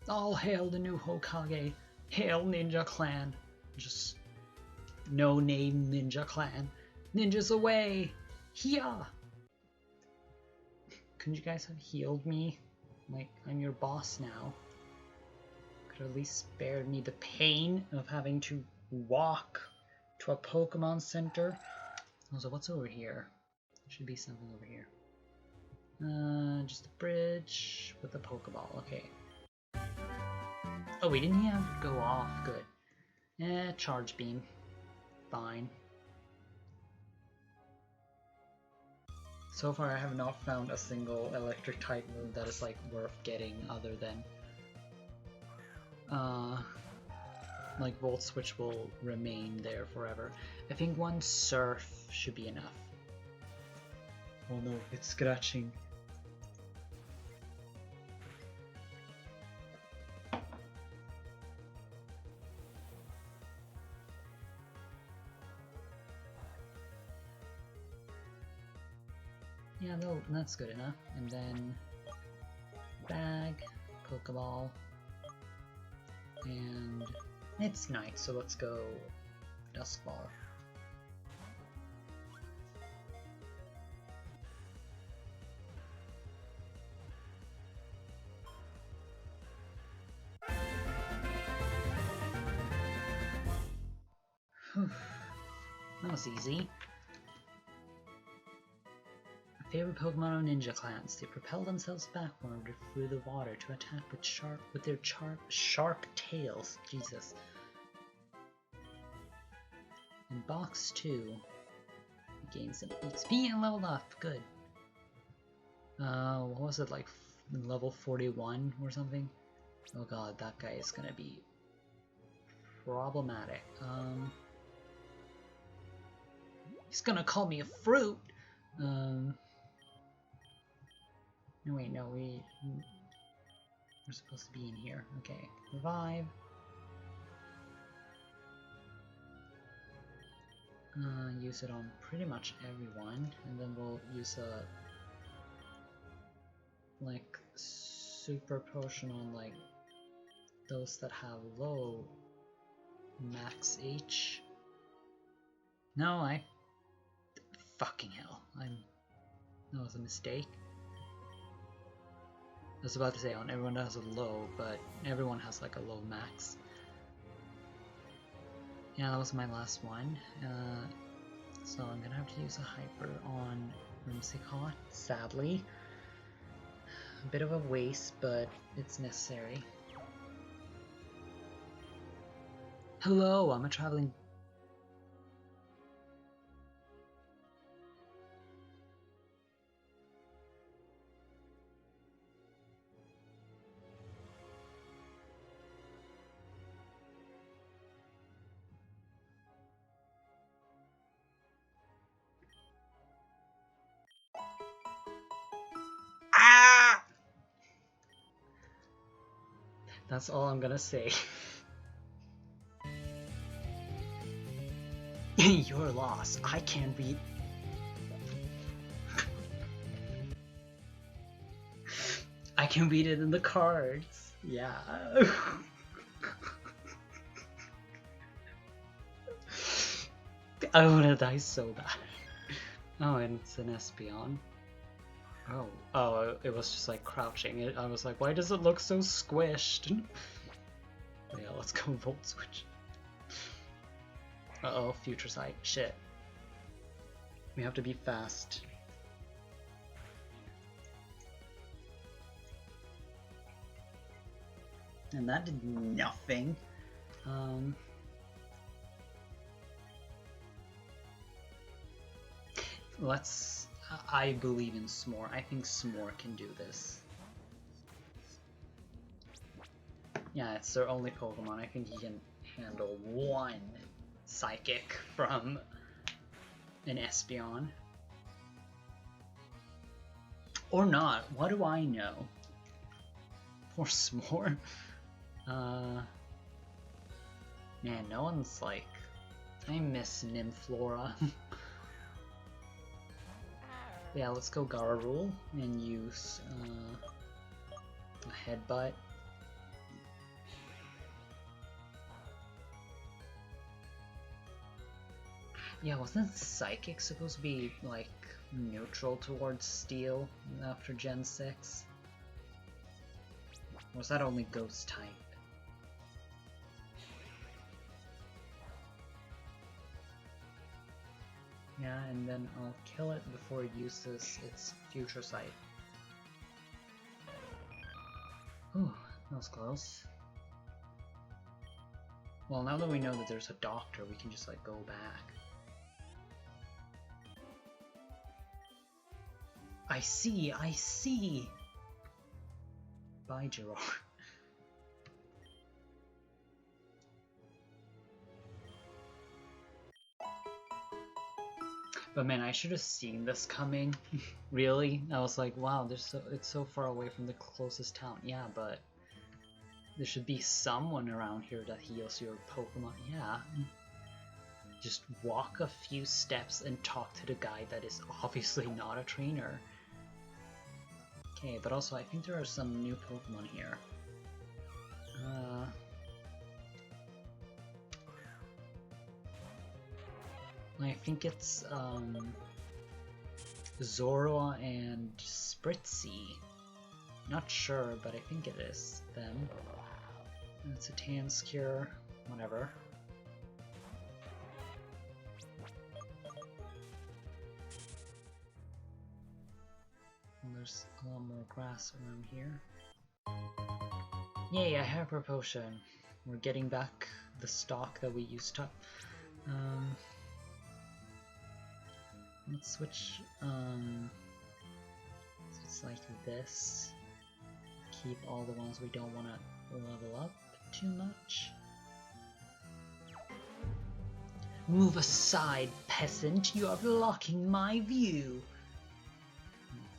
All hail the new Hokage. Hail Ninja Clan. Just no-name Ninja Clan. Ninjas away! Hiya! Couldn't you guys have healed me? Like, I'm your boss now. Could at least spare me the pain of having to walk to a Pokemon Center. Also, what's over here? There should be something over here. Just a bridge with a Pokeball. Okay. Oh, we didn't have it go off. Good. Charge Beam. Fine. So far I have not found a single electric type move that is like worth getting other than like Volt Switch will remain there forever. I think one Surf should be enough. Oh no, it's scratching. Yeah, no, that's good enough. And then bag, Pokeball, and it's night, so let's go Dusk Ball. That was easy. Favorite Pokemon of Ninja Clans. They propel themselves backward through the water to attack with their sharp tails. Jesus. In box 2, gain some XP and leveled up. Good. What was it, like level 41 or something? Oh god, that guy is gonna be problematic. He's gonna call me a fruit. No, wait, no, we're supposed to be in here. Okay, revive. Use it on pretty much everyone, and then we'll use a like super potion on like those that have low max H. No, fucking hell, that was a mistake. I was about to say on everyone that has a low, but everyone has like a low max. Yeah, that was my last one. So I'm gonna have to use a hyper on Whimsicott, sadly. A bit of a waste, but it's necessary. Hello, I'm a traveling... Ah! That's all I'm gonna say. You're lost. I can't read. I can read it in the cards. Yeah. I wanna die so bad. Oh, and it's an Espeon. Oh, it was just like crouching. I was like, why does it look so squished? Yeah, let's go Volt Switch. Uh-oh, Future Sight. Shit. We have to be fast. And that did nothing. Let's... I believe in S'more. I think S'more can do this. Yeah, it's their only Pokemon. I think he can handle one Psychic from an Espeon. Or not. What do I know? Poor S'more. Man, no one's like... I miss Nymflora. Yeah, let's go Garurul and use a Headbutt. Yeah, wasn't Psychic supposed to be like neutral towards Steel after Gen 6? Or was that only Ghost type? Yeah, and then I'll kill it before it uses its Future Sight. Ooh, that was close. Well, now that we know that there's a doctor, we can just like go back. I see! Bye, Gerard. But man, I should have seen this coming. Really? I was like, wow, it's so far away from the closest town. Yeah, but there should be someone around here that heals your Pokemon. Yeah. Just walk a few steps and talk to the guy that is obviously not a trainer. Okay, but also I think there are some new Pokemon here. I think it's Zorua and Spritzy. Not sure, but I think it is them. It's a Tanscure, whatever. And there's a lot more grass around here. Yay, a Hyper Potion! We're getting back the stock that we used to. Let's switch, so it's like this. Keep all the ones we don't want to level up too much. Move aside, peasant, you are blocking my view!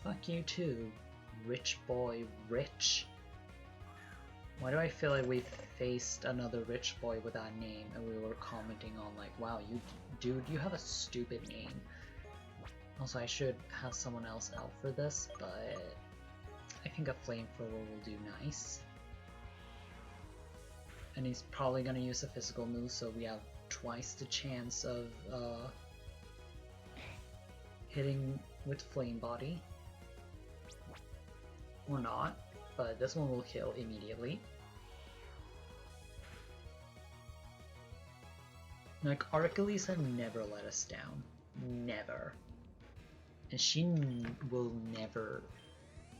Fuck you too, rich boy, rich. Why do I feel like we faced another rich boy with that name and we were commenting on like, wow, dude, you have a stupid name. Also, I should have someone else out for this, but I think a flamethrower will do nice. And he's probably gonna use a physical move, so we have twice the chance of hitting with flame body. Or not, but this one will kill immediately. Like, Archelasia never let us down. Never. And she will never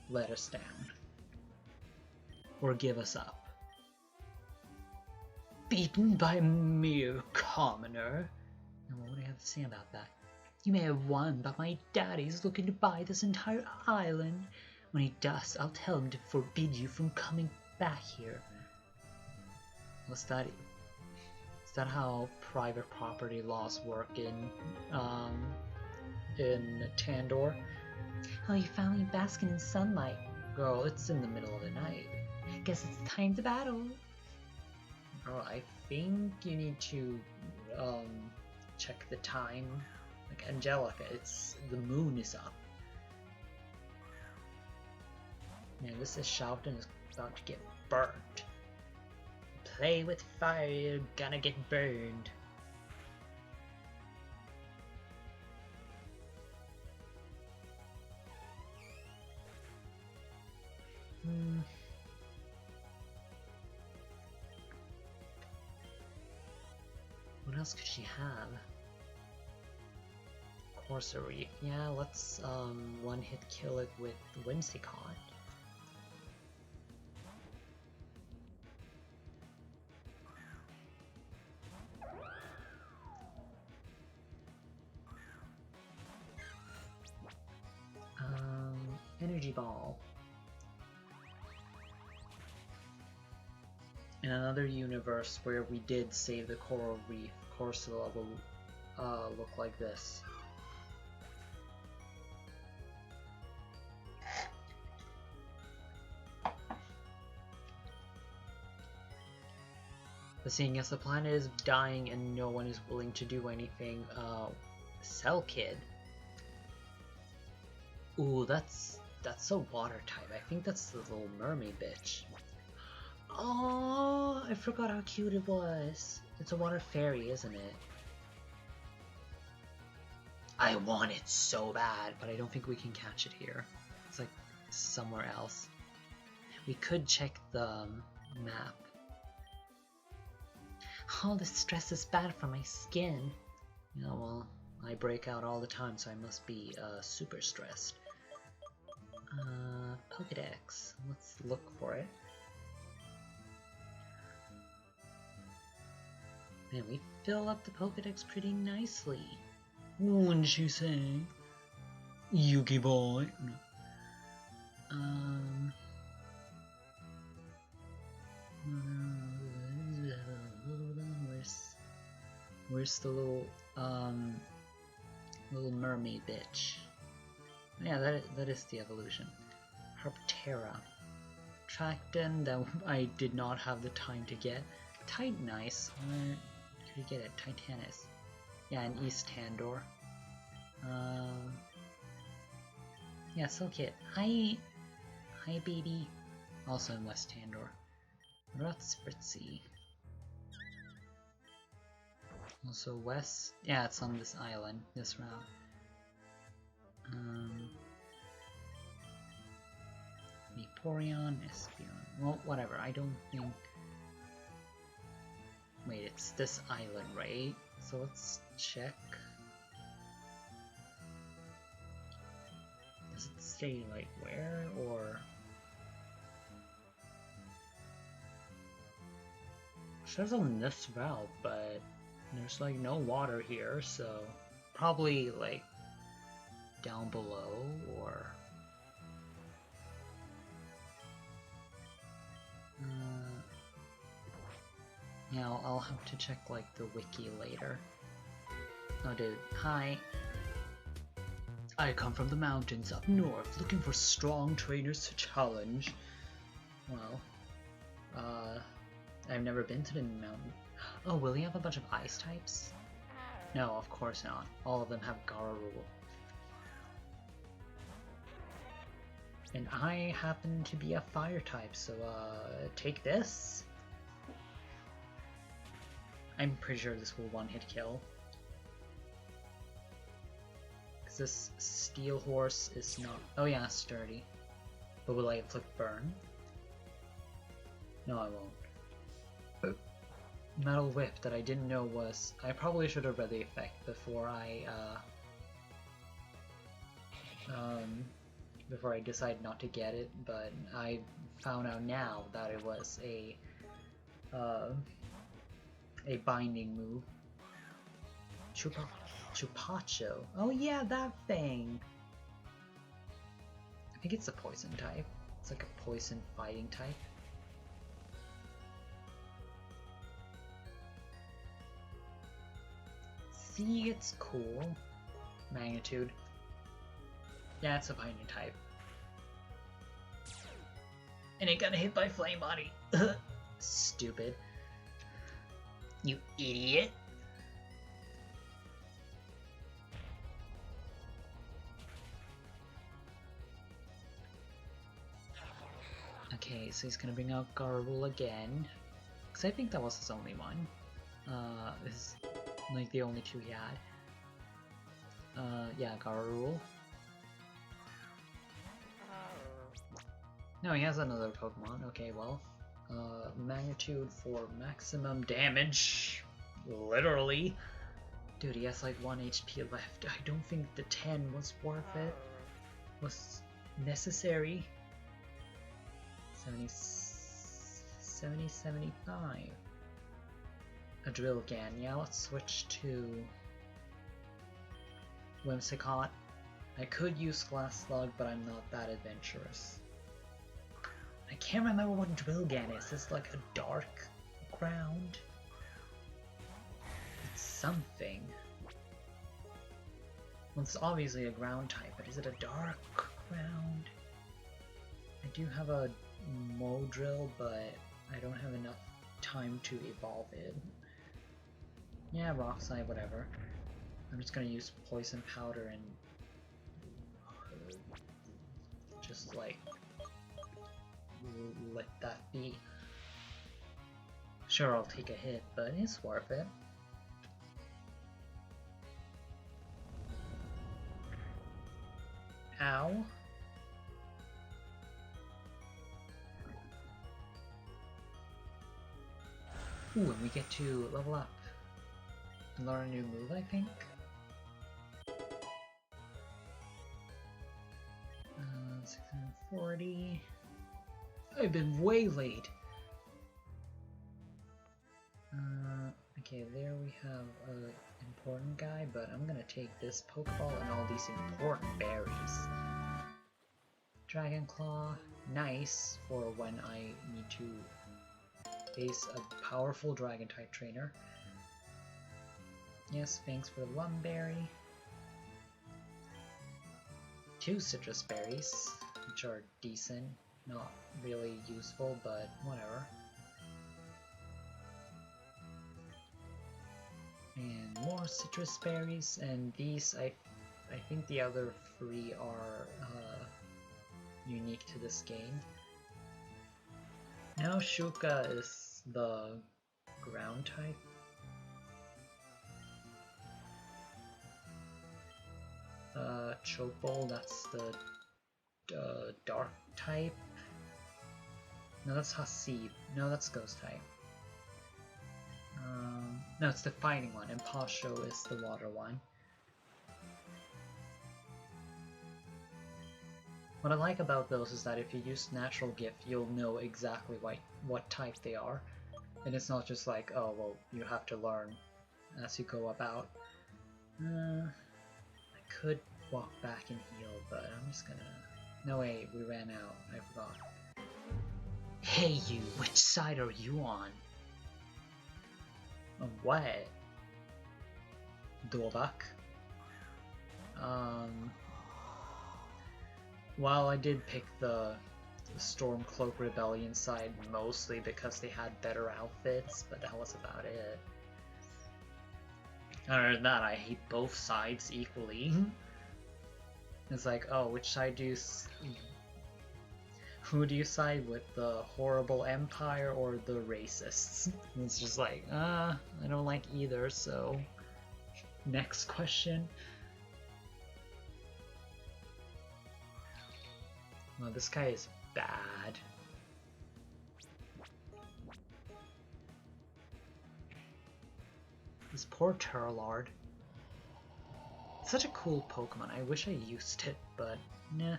let us down. Or give us up. Beaten by a mere commoner? Now what do I have to say about that? You may have won, but my daddy's looking to buy this entire island. When he does, I'll tell him to forbid you from coming back here. What's that? Is that how private property laws work in Tandor? Oh, you finally basking in sunlight. Girl, it's in the middle of the night. Guess it's time to battle. Girl, I think you need to check the time. Like Angelica, the moon is up. Man, this is Shouten is about to get burnt. Play with fire, you're gonna get burned. What else could she have? Corsory. Yeah, let's one hit kill it with Whimsicott. Energy Ball. In another universe where we did save the coral reef, Corsola will look like this. But seeing as the planet is dying and no one is willing to do anything, Cell Kid. Ooh, that's a water type. I think that's the little mermaid bitch. Oh, I forgot how cute it was. It's a water fairy, isn't it? I want it so bad, but I don't think we can catch it here. It's like somewhere else. We could check the map. All this stress is bad for my skin. Yeah, well, I break out all the time, so I must be super stressed. Pokédex. Let's look for it. Man, we fill up the Pokédex pretty nicely. Wouldn't you say? Yuki boy. Where's the little mermaid bitch? Yeah, that is the evolution. Herptera. Tracton that I did not have the time to get. Titanice. Where could you get it? Titanus. Yeah, in East Tandor. Yeah, Silkit. Hi baby. Also in West Tandor. Rutsfritzy. Also west. Yeah, it's on this island, this route. Vaporeon, Espeon. Well, whatever. I don't think. Wait, it's this island, right? So let's check. Does it say like where or? It says on this route, but there's like no water here, so probably like down below or. Yeah, I'll have to check like the wiki later. Oh dude, hi. I come from the mountains up north looking for strong trainers to challenge. Well, I've never been to the mountain. Oh, will he have a bunch of ice types? No, of course not. All of them have Garurul. And I happen to be a fire type, so take this. I'm pretty sure this will one-hit kill. Because this steel horse is not... Oh yeah, sturdy. But will I inflict burn? No, I won't. Metal whip that I didn't know was... I probably should have read the effect before I decide not to get it, but I found out now that it was a binding move. Chupacho. Oh yeah, that thing! I think it's a poison type. It's like a poison fighting type. See, it's cool. Magnitude. Yeah, it's a binding type. And it got hit by Flame Body. Stupid. You idiot. Okay, so he's gonna bring out Garurul again. Because I think that was his only one. This is like the only two he had. Yeah, Garurul. No, he has another Pokemon. Okay, well. Magnitude for maximum damage. Literally. Dude, he has like 1 HP left. I don't think the 10 was worth it. Was necessary. 70, 75. A drill again. Yeah, let's switch to Whimsicott. I could use Glass Slug, but I'm not that adventurous. I can't remember what Drillgan is. It's like a dark ground. It's something. Well, it's obviously a ground type, but is it a dark ground? I do have a Modrill, but I don't have enough time to evolve it. Yeah, Rock Slide, whatever. I'm just gonna use Poison Powder and just like let that be. Sure, I'll take a hit, but it's worth it. Ow. Ooh, and we get to level up and learn a new move, I think. 640. I've been way late. Okay, there we have an important guy, but I'm gonna take this Pokeball and all these important berries. Dragon Claw, nice for when I need to face a powerful Dragon type trainer. Yes, thanks for the 1 berry. 2 citrus berries, which are decent. Not really useful, but whatever. And more citrus berries, and these, I think the other 3 are unique to this game. Now Shuka is the ground type. Chopol, that's the dark type. No, that's Hasib. No, that's ghost type. No, it's the fighting one, and Pasho is the water one. What I like about those is that if you use natural gift, you'll know exactly what type they are. And it's not just like, oh, well, you have to learn as you go about. I could walk back and heal, but I'm just gonna... No, wait, we ran out. I forgot. Hey you, which side are you on? What? Dorbuck? Well, I did pick the Stormcloak Rebellion side mostly because they had better outfits, but that was about it. Other than that, I hate both sides equally. It's like, oh, which side do you... Who do you side with, the horrible empire or the racists? And it's just like, I don't like either, so... Next question. Well, this guy is bad. This poor Turlard. Such a cool Pokemon. I wish I used it, but nah.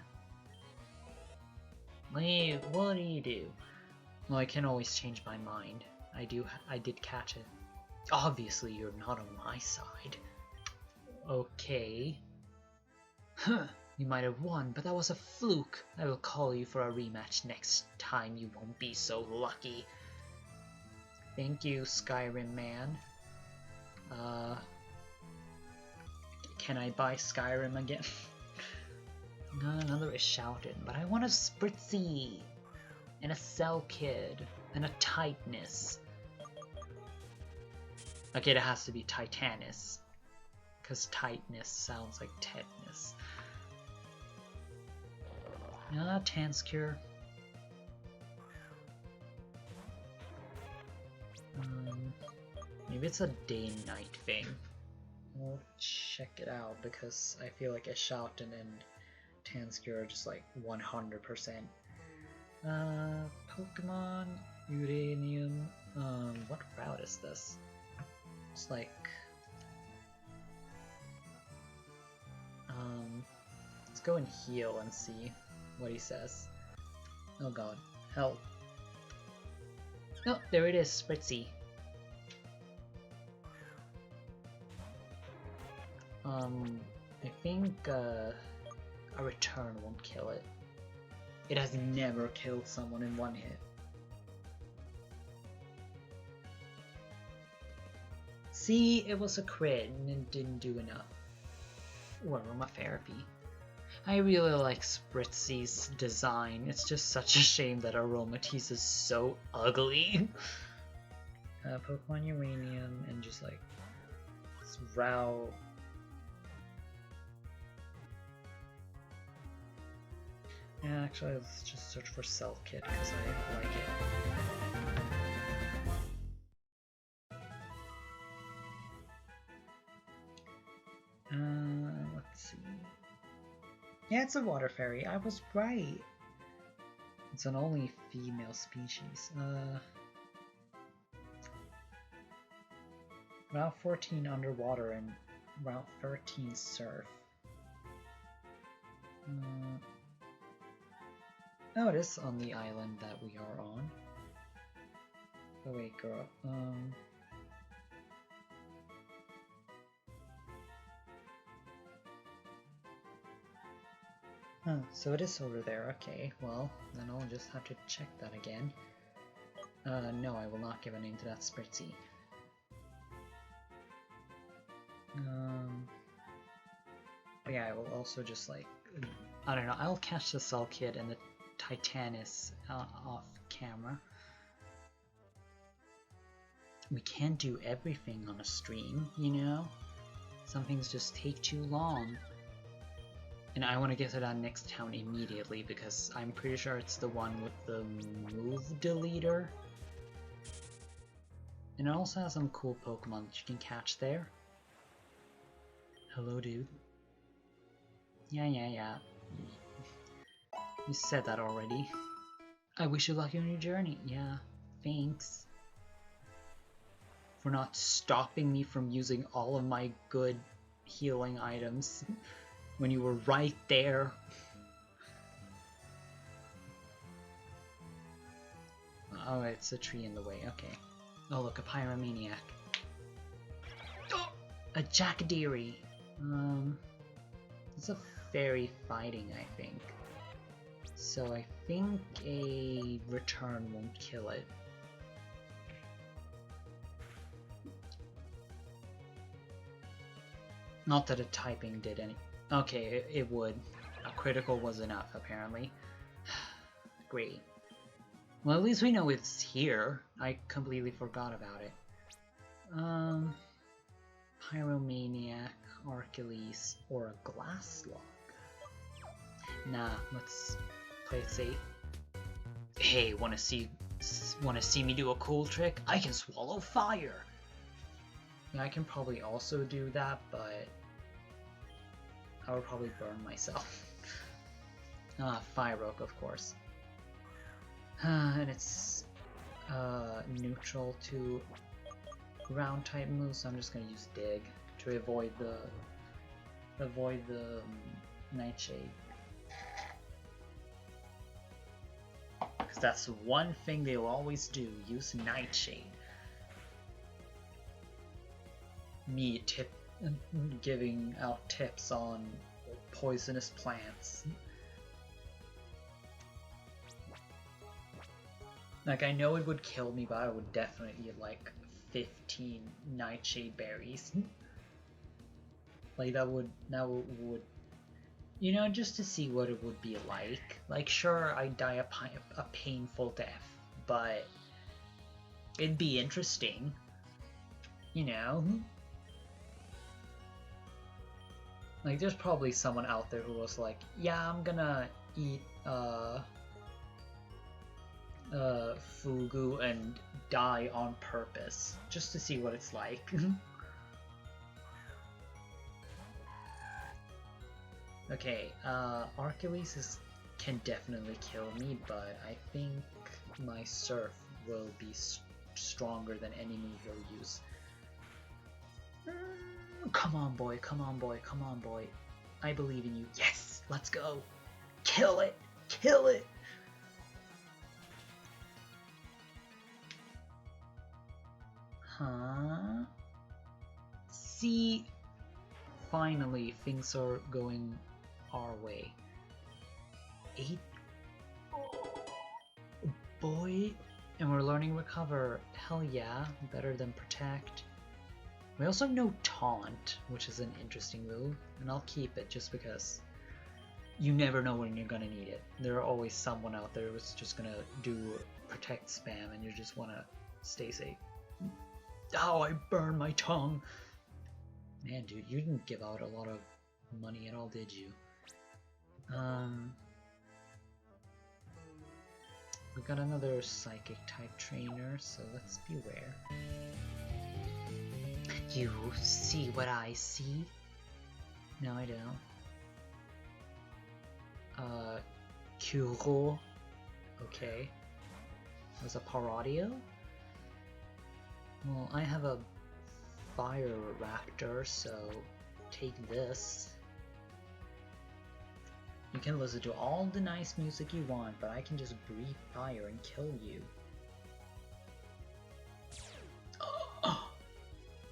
Wait, what do you do? Well, I can always change my mind. I did catch it. Obviously, you're not on my side. Okay. Huh, you might have won, but that was a fluke. I will call you for a rematch next time. You won't be so lucky. Thank you, Skyrim man. Can I buy Skyrim again? Another is shouted, but I want a Spritzy, and a Cell Kid, and a Tightness. Okay, it has to be Titanus, because Tightness sounds like tetanus. Tanscure. Maybe it's a day-night thing. We'll check it out because I feel like Eshalton and Tanscure are just like 100%. Pokemon, Uranium. What route is this? It's like. Let's go and heal and see what he says. Oh god, help. Oh, there it is, Spritzy. I think a return won't kill it. It has never killed someone in one hit. See, it was a crit and it didn't do enough. Or aromatherapy. I really like Spritzy's design. It's just such a shame that Aromatisse is so ugly. Pokemon Uranium and just like Row. Yeah, actually, let's just search for Cell Kit because I like it. Let's see. Yeah, it's a water fairy. I was right. It's an only female species. Route 14 underwater and Route 13 surf. Oh, it is on the island that we are on. Oh wait, girl. Huh, so it is over there. Okay, well, then I'll just have to check that again. No, I will not give a name to that Spritzy. But yeah, I will also just like, I don't know, I'll catch the Cell Kid and the Titanus off camera. We can't do everything on a stream, you know? Some things just take too long. And I want to get to that next town immediately because I'm pretty sure it's the one with the move deleter. And it also has some cool Pokemon that you can catch there. Hello, dude. Yeah. You said that already. I wish you luck on your journey. Yeah, thanks. For not stopping me from using all of my good healing items when you were right there. Oh, it's a tree in the way, okay. Oh look, a Pyromaniac. Oh, a Jackdeary. It's a fairy fighting, I think. So I think a return won't kill it. Not that a typing did any. Okay, it would. A critical was enough, apparently. Great. Well, at least we know it's here. I completely forgot about it. Pyromaniac, Archilles, or a glass log. Nah, let's play it safe. Hey, wanna see me do a cool trick? I can swallow fire! Yeah, I can probably also do that, but I would probably burn myself. Fire Oak, of course. And it's neutral to ground type moves, so I'm just gonna use Dig to avoid the Nightshade. Because that's one thing they'll always do, use Nightshade. Me giving out tips on poisonous plants. Like, I know it would kill me, but I would definitely eat like 15 Nightshade berries. Like, that would, you know, just to see what it would be like. Like, sure, I'd die a painful death, but it'd be interesting, you know? Like, there's probably someone out there who was like, yeah, I'm gonna eat, fugu and die on purpose, just to see what it's like. Okay, Archilles can definitely kill me, but I think my Surf will be stronger than any move he'll use. Come on, boy, come on, boy, come on, boy. I believe in you. Yes, let's go. Kill it, kill it. Huh? See, finally things are going our way. 8? Boy, and we're learning Recover. Hell yeah, better than Protect. We also know Taunt, which is an interesting move, and I'll keep it just because you never know when you're gonna need it. There are always someone out there who's just gonna do Protect spam and you just wanna stay safe. Oh, I burned my tongue! Man, dude, you didn't give out a lot of money at all, did you? We got another Psychic type trainer, so let's beware. You see what I see? No, I don't. Kuro. Okay. Was a Paradio? Well, I have a Fire Raptor, so take this. You can listen to all the nice music you want, but I can just breathe fire and kill you.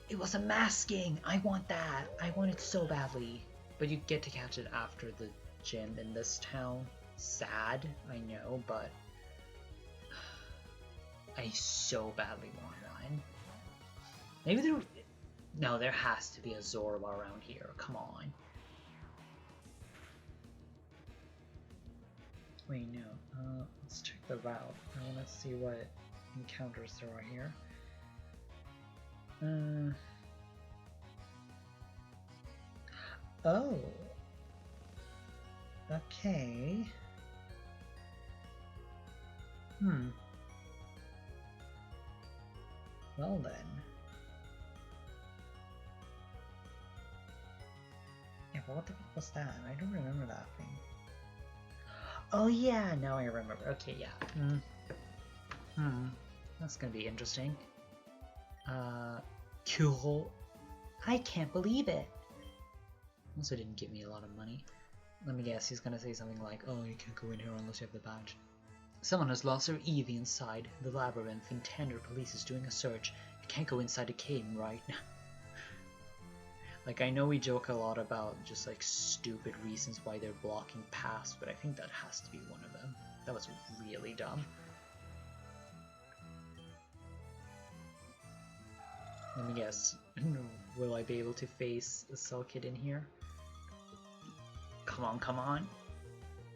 It was a masking! I want that! I want it so badly. But you get to catch it after the gym in this town. Sad, I know, but I so badly want one. Maybe there... No, there has to be a Zorba around here. Come on. Wait, no. Let's check the route. I want to see what encounters there are here. Oh. Okay. Well then. Yeah, but what the fuck was that? I don't remember that thing. Oh yeah, now I remember. Okay, yeah. That's gonna be interesting. Kuro. I can't believe it. Also didn't give me a lot of money. Let me guess, he's gonna say something like, oh, you can't go in here unless you have the badge. Someone has lost their Eevee inside the labyrinth and Tender Police is doing a search. You can't go inside the cave right now. Like, I know we joke a lot about just like stupid reasons why they're blocking paths, but I think that has to be one of them. That was really dumb. Let me guess. Will I be able to face a Cell Kid in here? Come on, come on.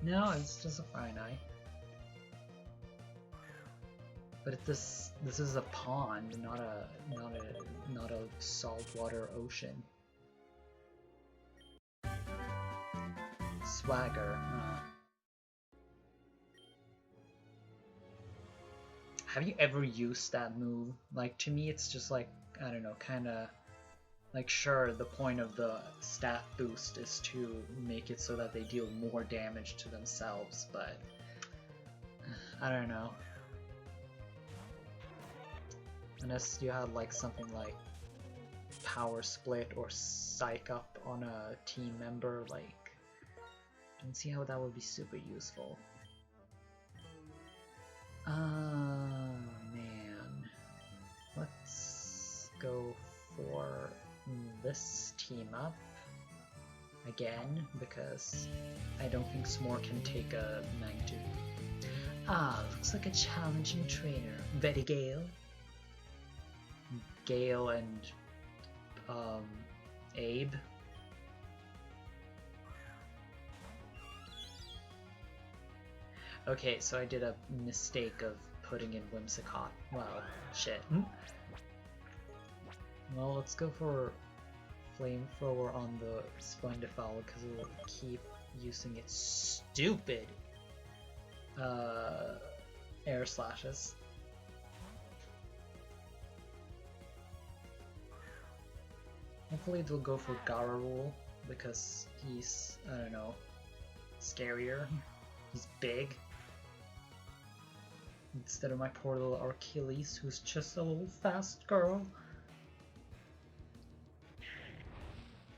No, it's just a fine eye. But this is a pond, not a saltwater ocean. Swagger. Have you ever used that move? Like, to me, it's just like, I don't know, kind of like, sure, the point of the stat boost is to make it so that they deal more damage to themselves, but I don't know. Unless you had like something like power split or psych up on a team member, like, I don't see how that would be super useful. Man. Let's go for this team up again, because I don't think S'more can take a magnitude. Ah, looks like a challenging trainer. Betty Gale? Gale and Abe? Okay, so I did a mistake of putting in Whimsicott. Well, shit. Well, let's go for Flamethrower on the Splendifowl because it will keep using its stupid air slashes. Hopefully they'll go for Gararul because he's, I don't know, scarier. He's big. Instead of my poor little Achilles, who's just a little fast girl.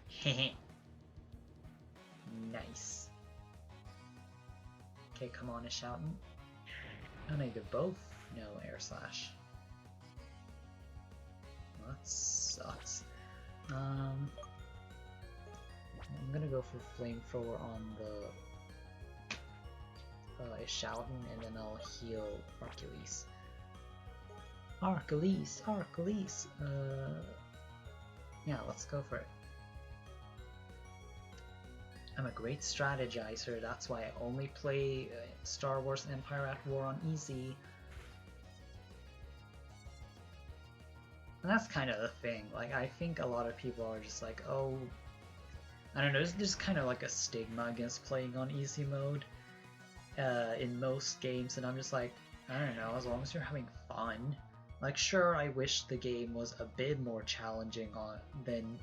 Heh. Nice. Okay, come on, shouting. Oh no, they're both no air slash. Well, that sucks. I'm gonna go for Flamethrower on the Shoutin, and then I'll heal Archilles. Archilles! Yeah, let's go for it. I'm a great strategizer, that's why I only play Star Wars Empire at War on easy. And that's kind of the thing, like, I think a lot of people are just like, oh, I don't know, there's kind of like a stigma against playing on easy mode in most games, and I'm just like, I don't know, as long as you're having fun. Like, sure, I wish the game was a bit more challenging than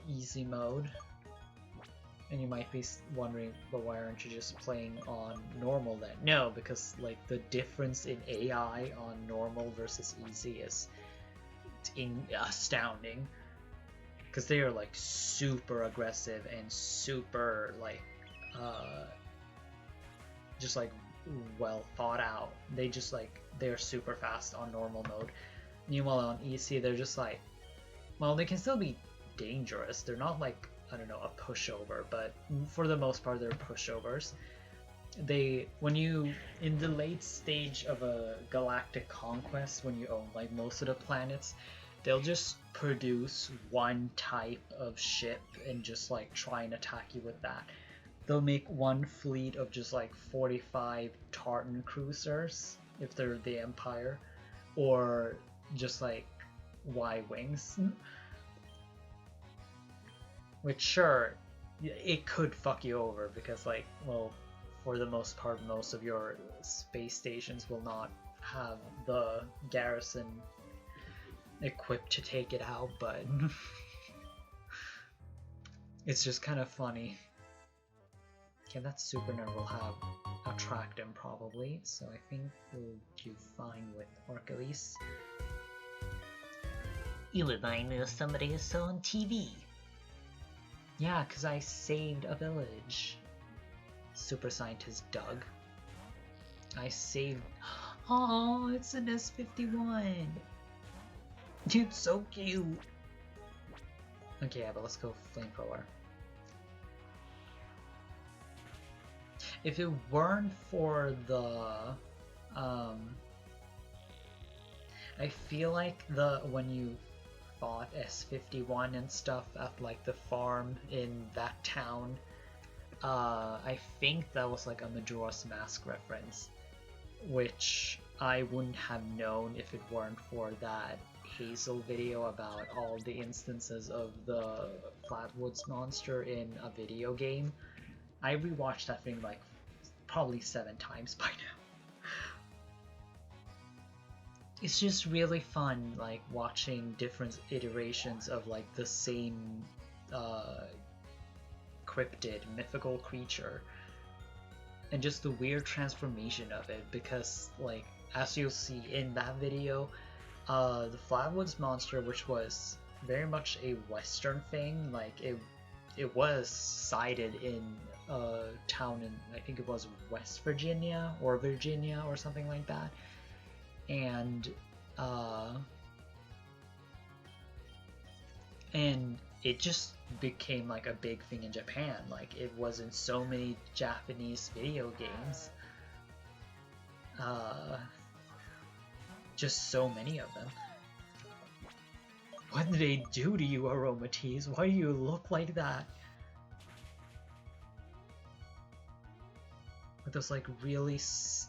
easy mode. And you might be wondering, but why aren't you just playing on normal then? No, because like the difference in AI on normal versus easy is astounding. Because they are like super aggressive and super like just like well thought out. They just like, they're super fast on normal mode. Meanwhile on easy they're just like, well, they can still be dangerous. They're not like, I don't know, a pushover, but for the most part they're pushovers. When you, in the late stage of a galactic conquest, when you own like most of the planets, they'll just produce one type of ship and just like try and attack you with that. They'll make one fleet of just like 45 Tartan cruisers if they're the Empire, or just like Y-Wings. Which, sure, it could fuck you over because, like, well, for the most part, most of your space stations will not have the garrison equipped to take it out, but it's just kind of funny. Okay, that super nerd will have attract him probably, so I think we'll do fine with Archilles. You remind me of somebody I saw on TV. Yeah, because I saved a village. Super Scientist Doug. I saved... Oh, it's an S51! It's so cute! Okay, yeah, but let's go Flamethrower. If it weren't for the... I feel like when you fought S51 and stuff at like the farm in that town, I think that was like a Majora's Mask reference, which I wouldn't have known if it weren't for that Hazel video about all the instances of the Flatwoods monster in a video game. I rewatched that thing like probably 7 times by now. It's just really fun, like watching different iterations of like the same cryptid, mythical creature, and just the weird transformation of it, because like as you'll see in that video, the Flatwoods monster, which was very much a Western thing, like it was sighted in a town in, I think it was West Virginia or Virginia or something like that, and it just became like a big thing in Japan. Like it was in so many Japanese video games. Just so many of them. What did they do to you, Aromatease? Why do you look like that? With those like really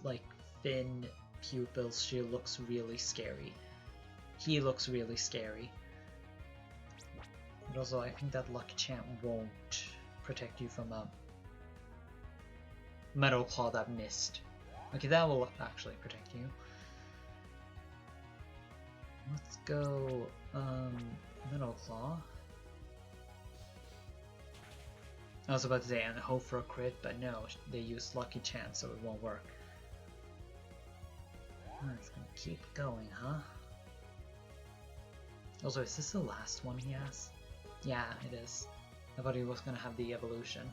like thin pupils, she looks really scary. He looks really scary. But also, I think that Lucky Champ won't protect you from a Metal Claw that missed. Okay, that will actually protect you. Let's go Metal Claw. I was about to say, and hope for a crit, but no, they used Lucky Chance, so it won't work. Oh, it's gonna keep going, huh? Also, is this the last one he has? Yeah, it is. I thought he was gonna have the evolution.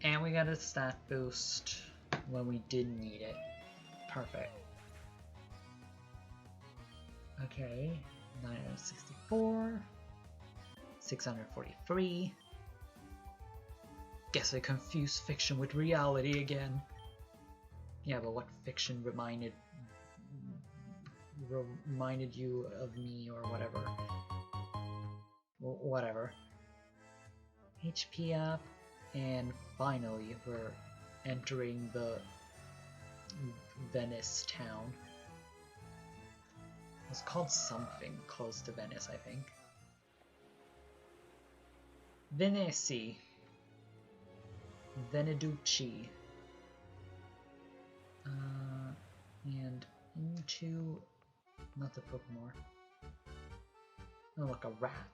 And we got a stat boost when we didn't need it. Perfect. Okay, 964, 643. Guess I confused fiction with reality again. Yeah, but what fiction reminded you of me or whatever? Whatever. HP up, and finally we're entering the Venice town. It's called something close to Venice, I think. Venezi. Veneducci. And into... not the Pokémon. Oh, look, a rat.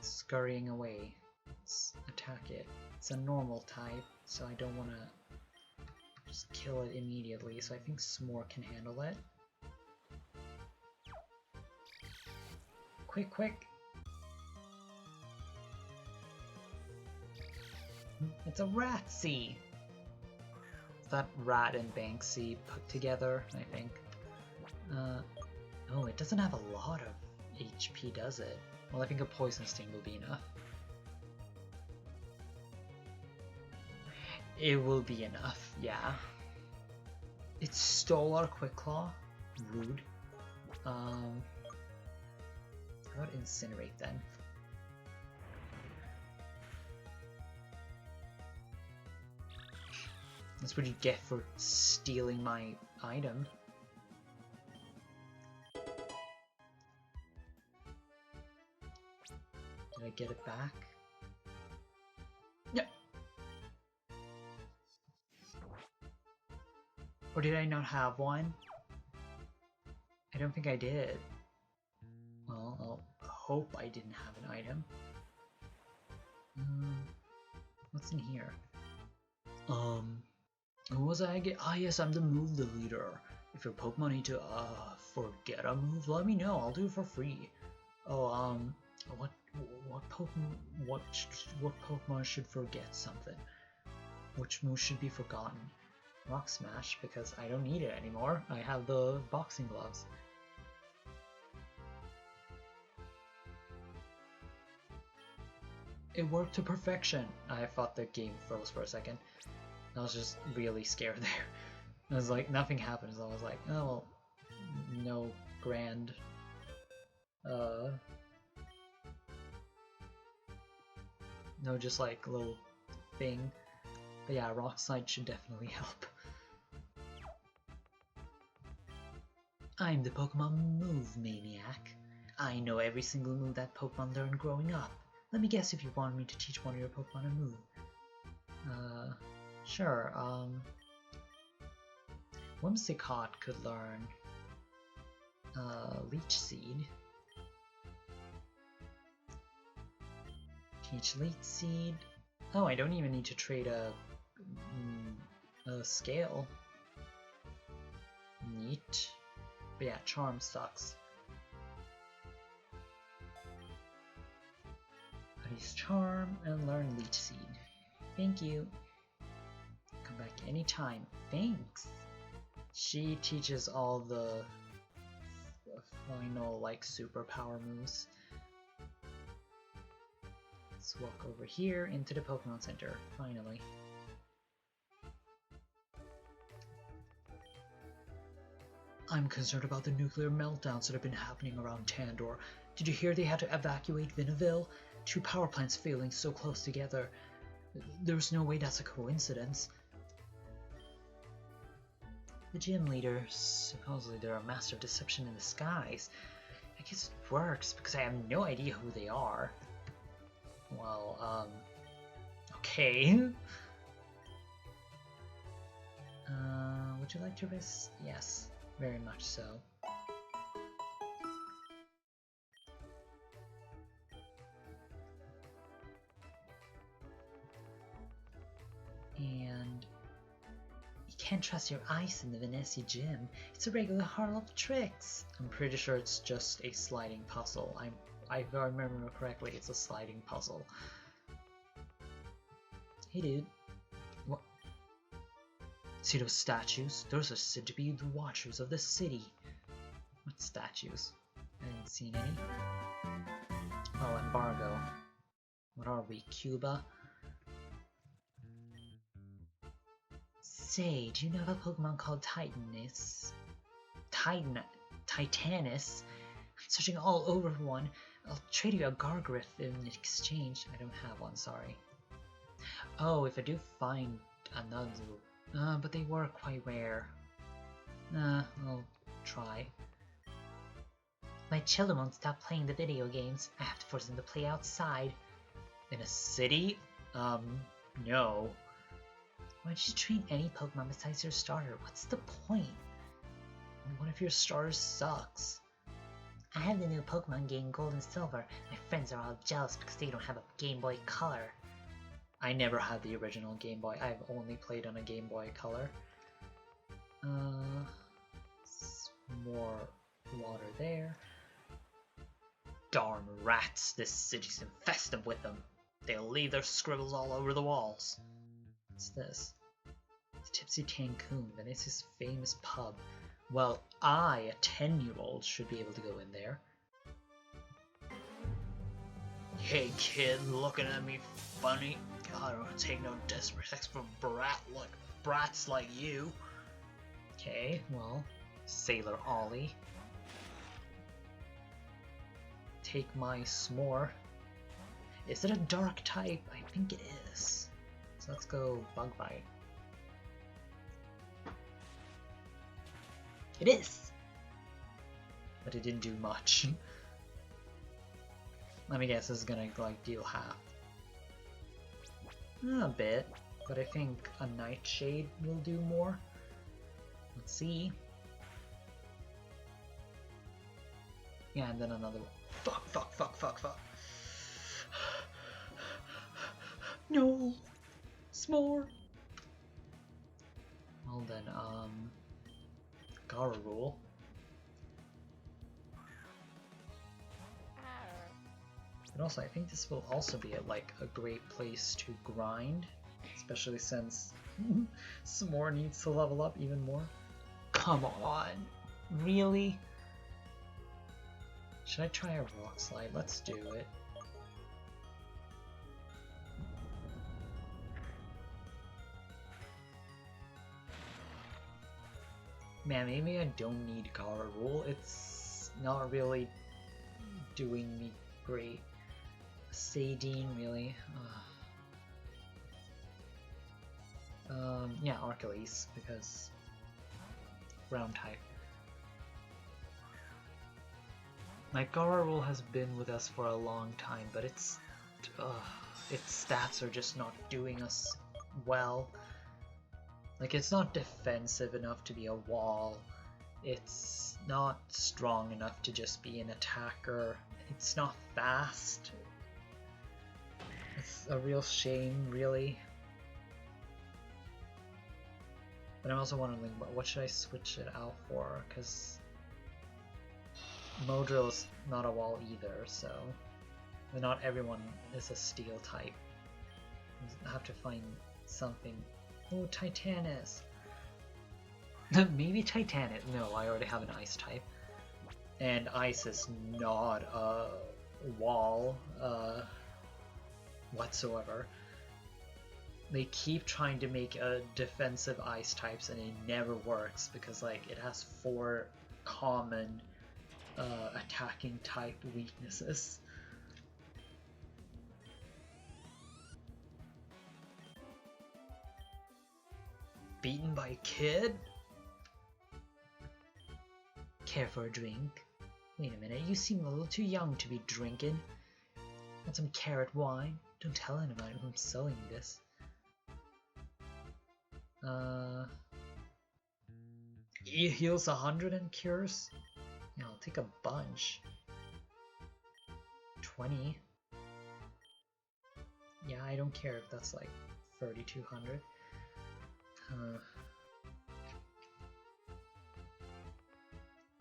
Scurrying away. Let's attack it. It's a normal type, so I don't want to just kill it immediately, so I think S'more can handle it. Quick, quick! It's a Ratsy! That Rat and Banksy put together, I think. Oh, it doesn't have a lot of HP, does it? Well, I think a Poison Sting will be enough. It will be enough, yeah. It stole our Quick Claw. Rude. How about Incinerate then? That's what you get for stealing my item. Did I get it back? Yeah. Or did I not have one? I don't think I did. Well, I'll hope I didn't have an item. What's in here? What was I get? Ah, yes, I'm the move leader. If your Pokemon need to forget a move, let me know. I'll do it for free. Oh, what Pokemon should forget something? Which move should be forgotten? Rock Smash, because I don't need it anymore. I have the boxing gloves. It worked to perfection. I thought the game froze for a second. I was just really scared there. I was like, nothing happened, so I was like, oh well, no grand No, just like a little thing. But yeah, Rock Slide should definitely help. I'm the Pokemon Move Maniac. I know every single move that Pokemon learned growing up. Let me guess if you want me to teach one of your Pokemon a move. Sure, Whimsicott could learn, Leech Seed. Teach Leech Seed. Oh, I don't even need to trade a scale. Neat. But yeah, Charm sucks. Use Charm and learn Leech Seed. Thank you. Come back anytime. Thanks. She teaches all the final like superpower moves. Let's walk over here into the Pokemon Center, finally. I'm concerned about the nuclear meltdowns that have been happening around Tandor. Did you hear they had to evacuate Vinaville? 2 power plants failing so close together. There's no way that's a coincidence. The gym leader, supposedly they're a master of deception in disguise. I guess it works because I have no idea who they are. Well, okay. Would you like to risk? Yes, very much so. And you can't trust your ice in the Venetia gym. It's a regular Harlow Tricks. I'm pretty sure it's just a sliding puzzle. If I remember correctly, it's a sliding puzzle. Hey dude. What? See those statues? Those are said to be the watchers of the city. What statues? I haven't seen any. Oh, embargo. What are we, Cuba? Say, do you know of a Pokemon called Titanus? Titanus? I'm searching all over for one. I'll trade you a Gargryph in exchange. I don't have one, sorry. Oh, if I do find another, but they were quite rare. I'll try. My children won't stop playing the video games. I have to force them to play outside. In a city? No. Why don't you train any Pokemon besides your starter? What's the point? What if your starter sucks? I have the new Pokemon game Gold and Silver. My friends are all jealous because they don't have a Game Boy Color. I never had the original Game Boy. I've only played on a Game Boy Color. More water there. Darn rats, this city's infested with them. They'll leave their scribbles all over the walls. What's this? It's Tipsy Cancun, Venetia's famous pub. Well, I, a 10-year-old, should be able to go in there. Hey kid, looking at me funny? I don't take no disrespect from brats like you. Okay, well, Sailor Ollie. Take my s'more. Is it a dark type? I think it is. So let's go Bug Bite. It is! But it didn't do much. Let me guess, this is gonna like deal half. A bit, but I think a Nightshade will do more. Let's see. Yeah, and then another one. Fuck. No! S'more! Well then, Garurul. And also, I think this will also be like a great place to grind, especially since S'more needs to level up even more. Come on, really? Should I try a Rock Slide? Let's do it. Man, maybe I don't need Garurul. It's not really doing me great. Sadine, really? Yeah, Archelace, because ground type. My Garurul has been with us for a long time, but its stats are just not doing us well. Like, it's not defensive enough to be a wall. It's not strong enough to just be an attacker. It's not fast. It's a real shame, really. But I'm also wondering, what should I switch it out for? Because Modrill's not a wall either, so not everyone is a steel type. I have to find something. Oh, Titanus! Maybe Titanus. No, I already have an ice type. And ice is not a wall whatsoever. They keep trying to make a defensive ice types and it never works because like it has 4 common attacking type weaknesses. Beaten by a kid? Care for a drink? Wait a minute, you seem a little too young to be drinking. Want some carrot wine? Don't tell anyone I'm selling this. It heals 100 and cures? Yeah, I'll take a bunch. 20. Yeah, I don't care if that's like 3,200.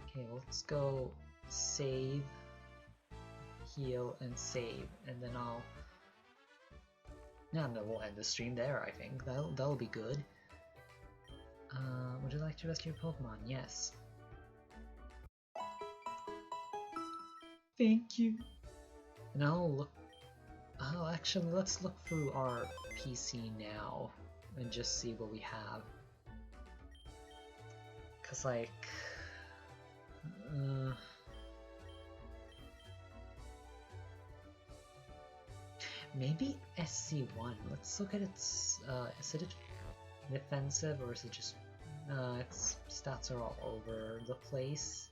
Okay, let's go save, heal, and save, and then I'll... Yeah, we'll end the stream there, I think. That'll be good. Would you like to rescue Pokemon? Yes. Thank you. And I'll look... Oh, actually, let's look through our PC now and just see what we have. Cause like... maybe SC1. Let's look at its... is it defensive or is it just... its stats are all over the place.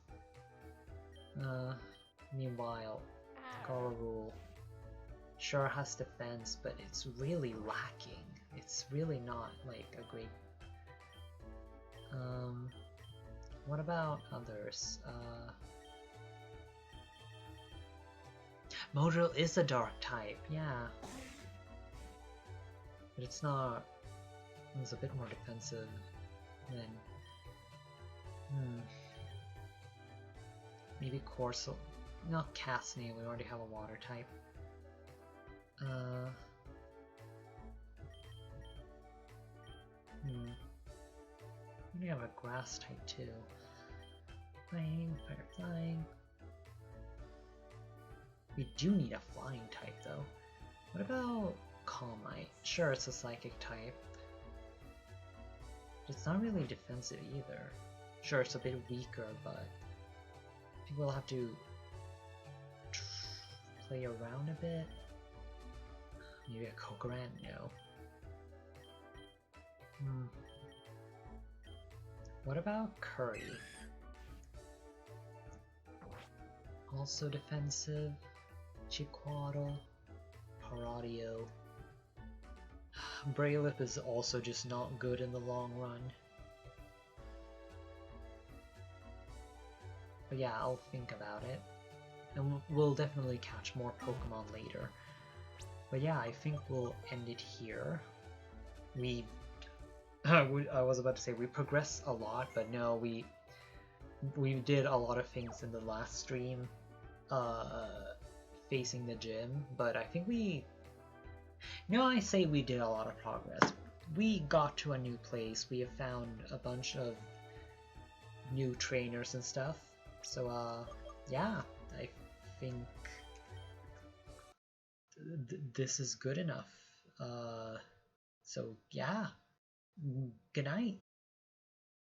Meanwhile, Garurul sure has defense, but it's really lacking. It's really not like a great... what about others? Modrill is a dark type, yeah. But it's not... It's a bit more defensive than... Maybe Corso... Not Cassidy, we already have a water type. We have a grass type too. Flying, fire flying. We do need a flying type though. What about Calmite? Sure, it's a psychic type. But it's not really defensive either. Sure, it's a bit weaker, but I think we'll have to play around a bit. Maybe a Kokoran? No. What about Curry? Also defensive. Chiquaddle. Paradio. Braylip is also just not good in the long run. But yeah, I'll think about it. And we'll definitely catch more Pokemon later. But yeah, I think we'll end it here. I was about to say we progressed a lot, but no, we did a lot of things in the last stream facing the gym, but I think I say we did a lot of progress. We got to a new place, we have found a bunch of new trainers and stuff, so yeah, I think this is good enough. So yeah, good night.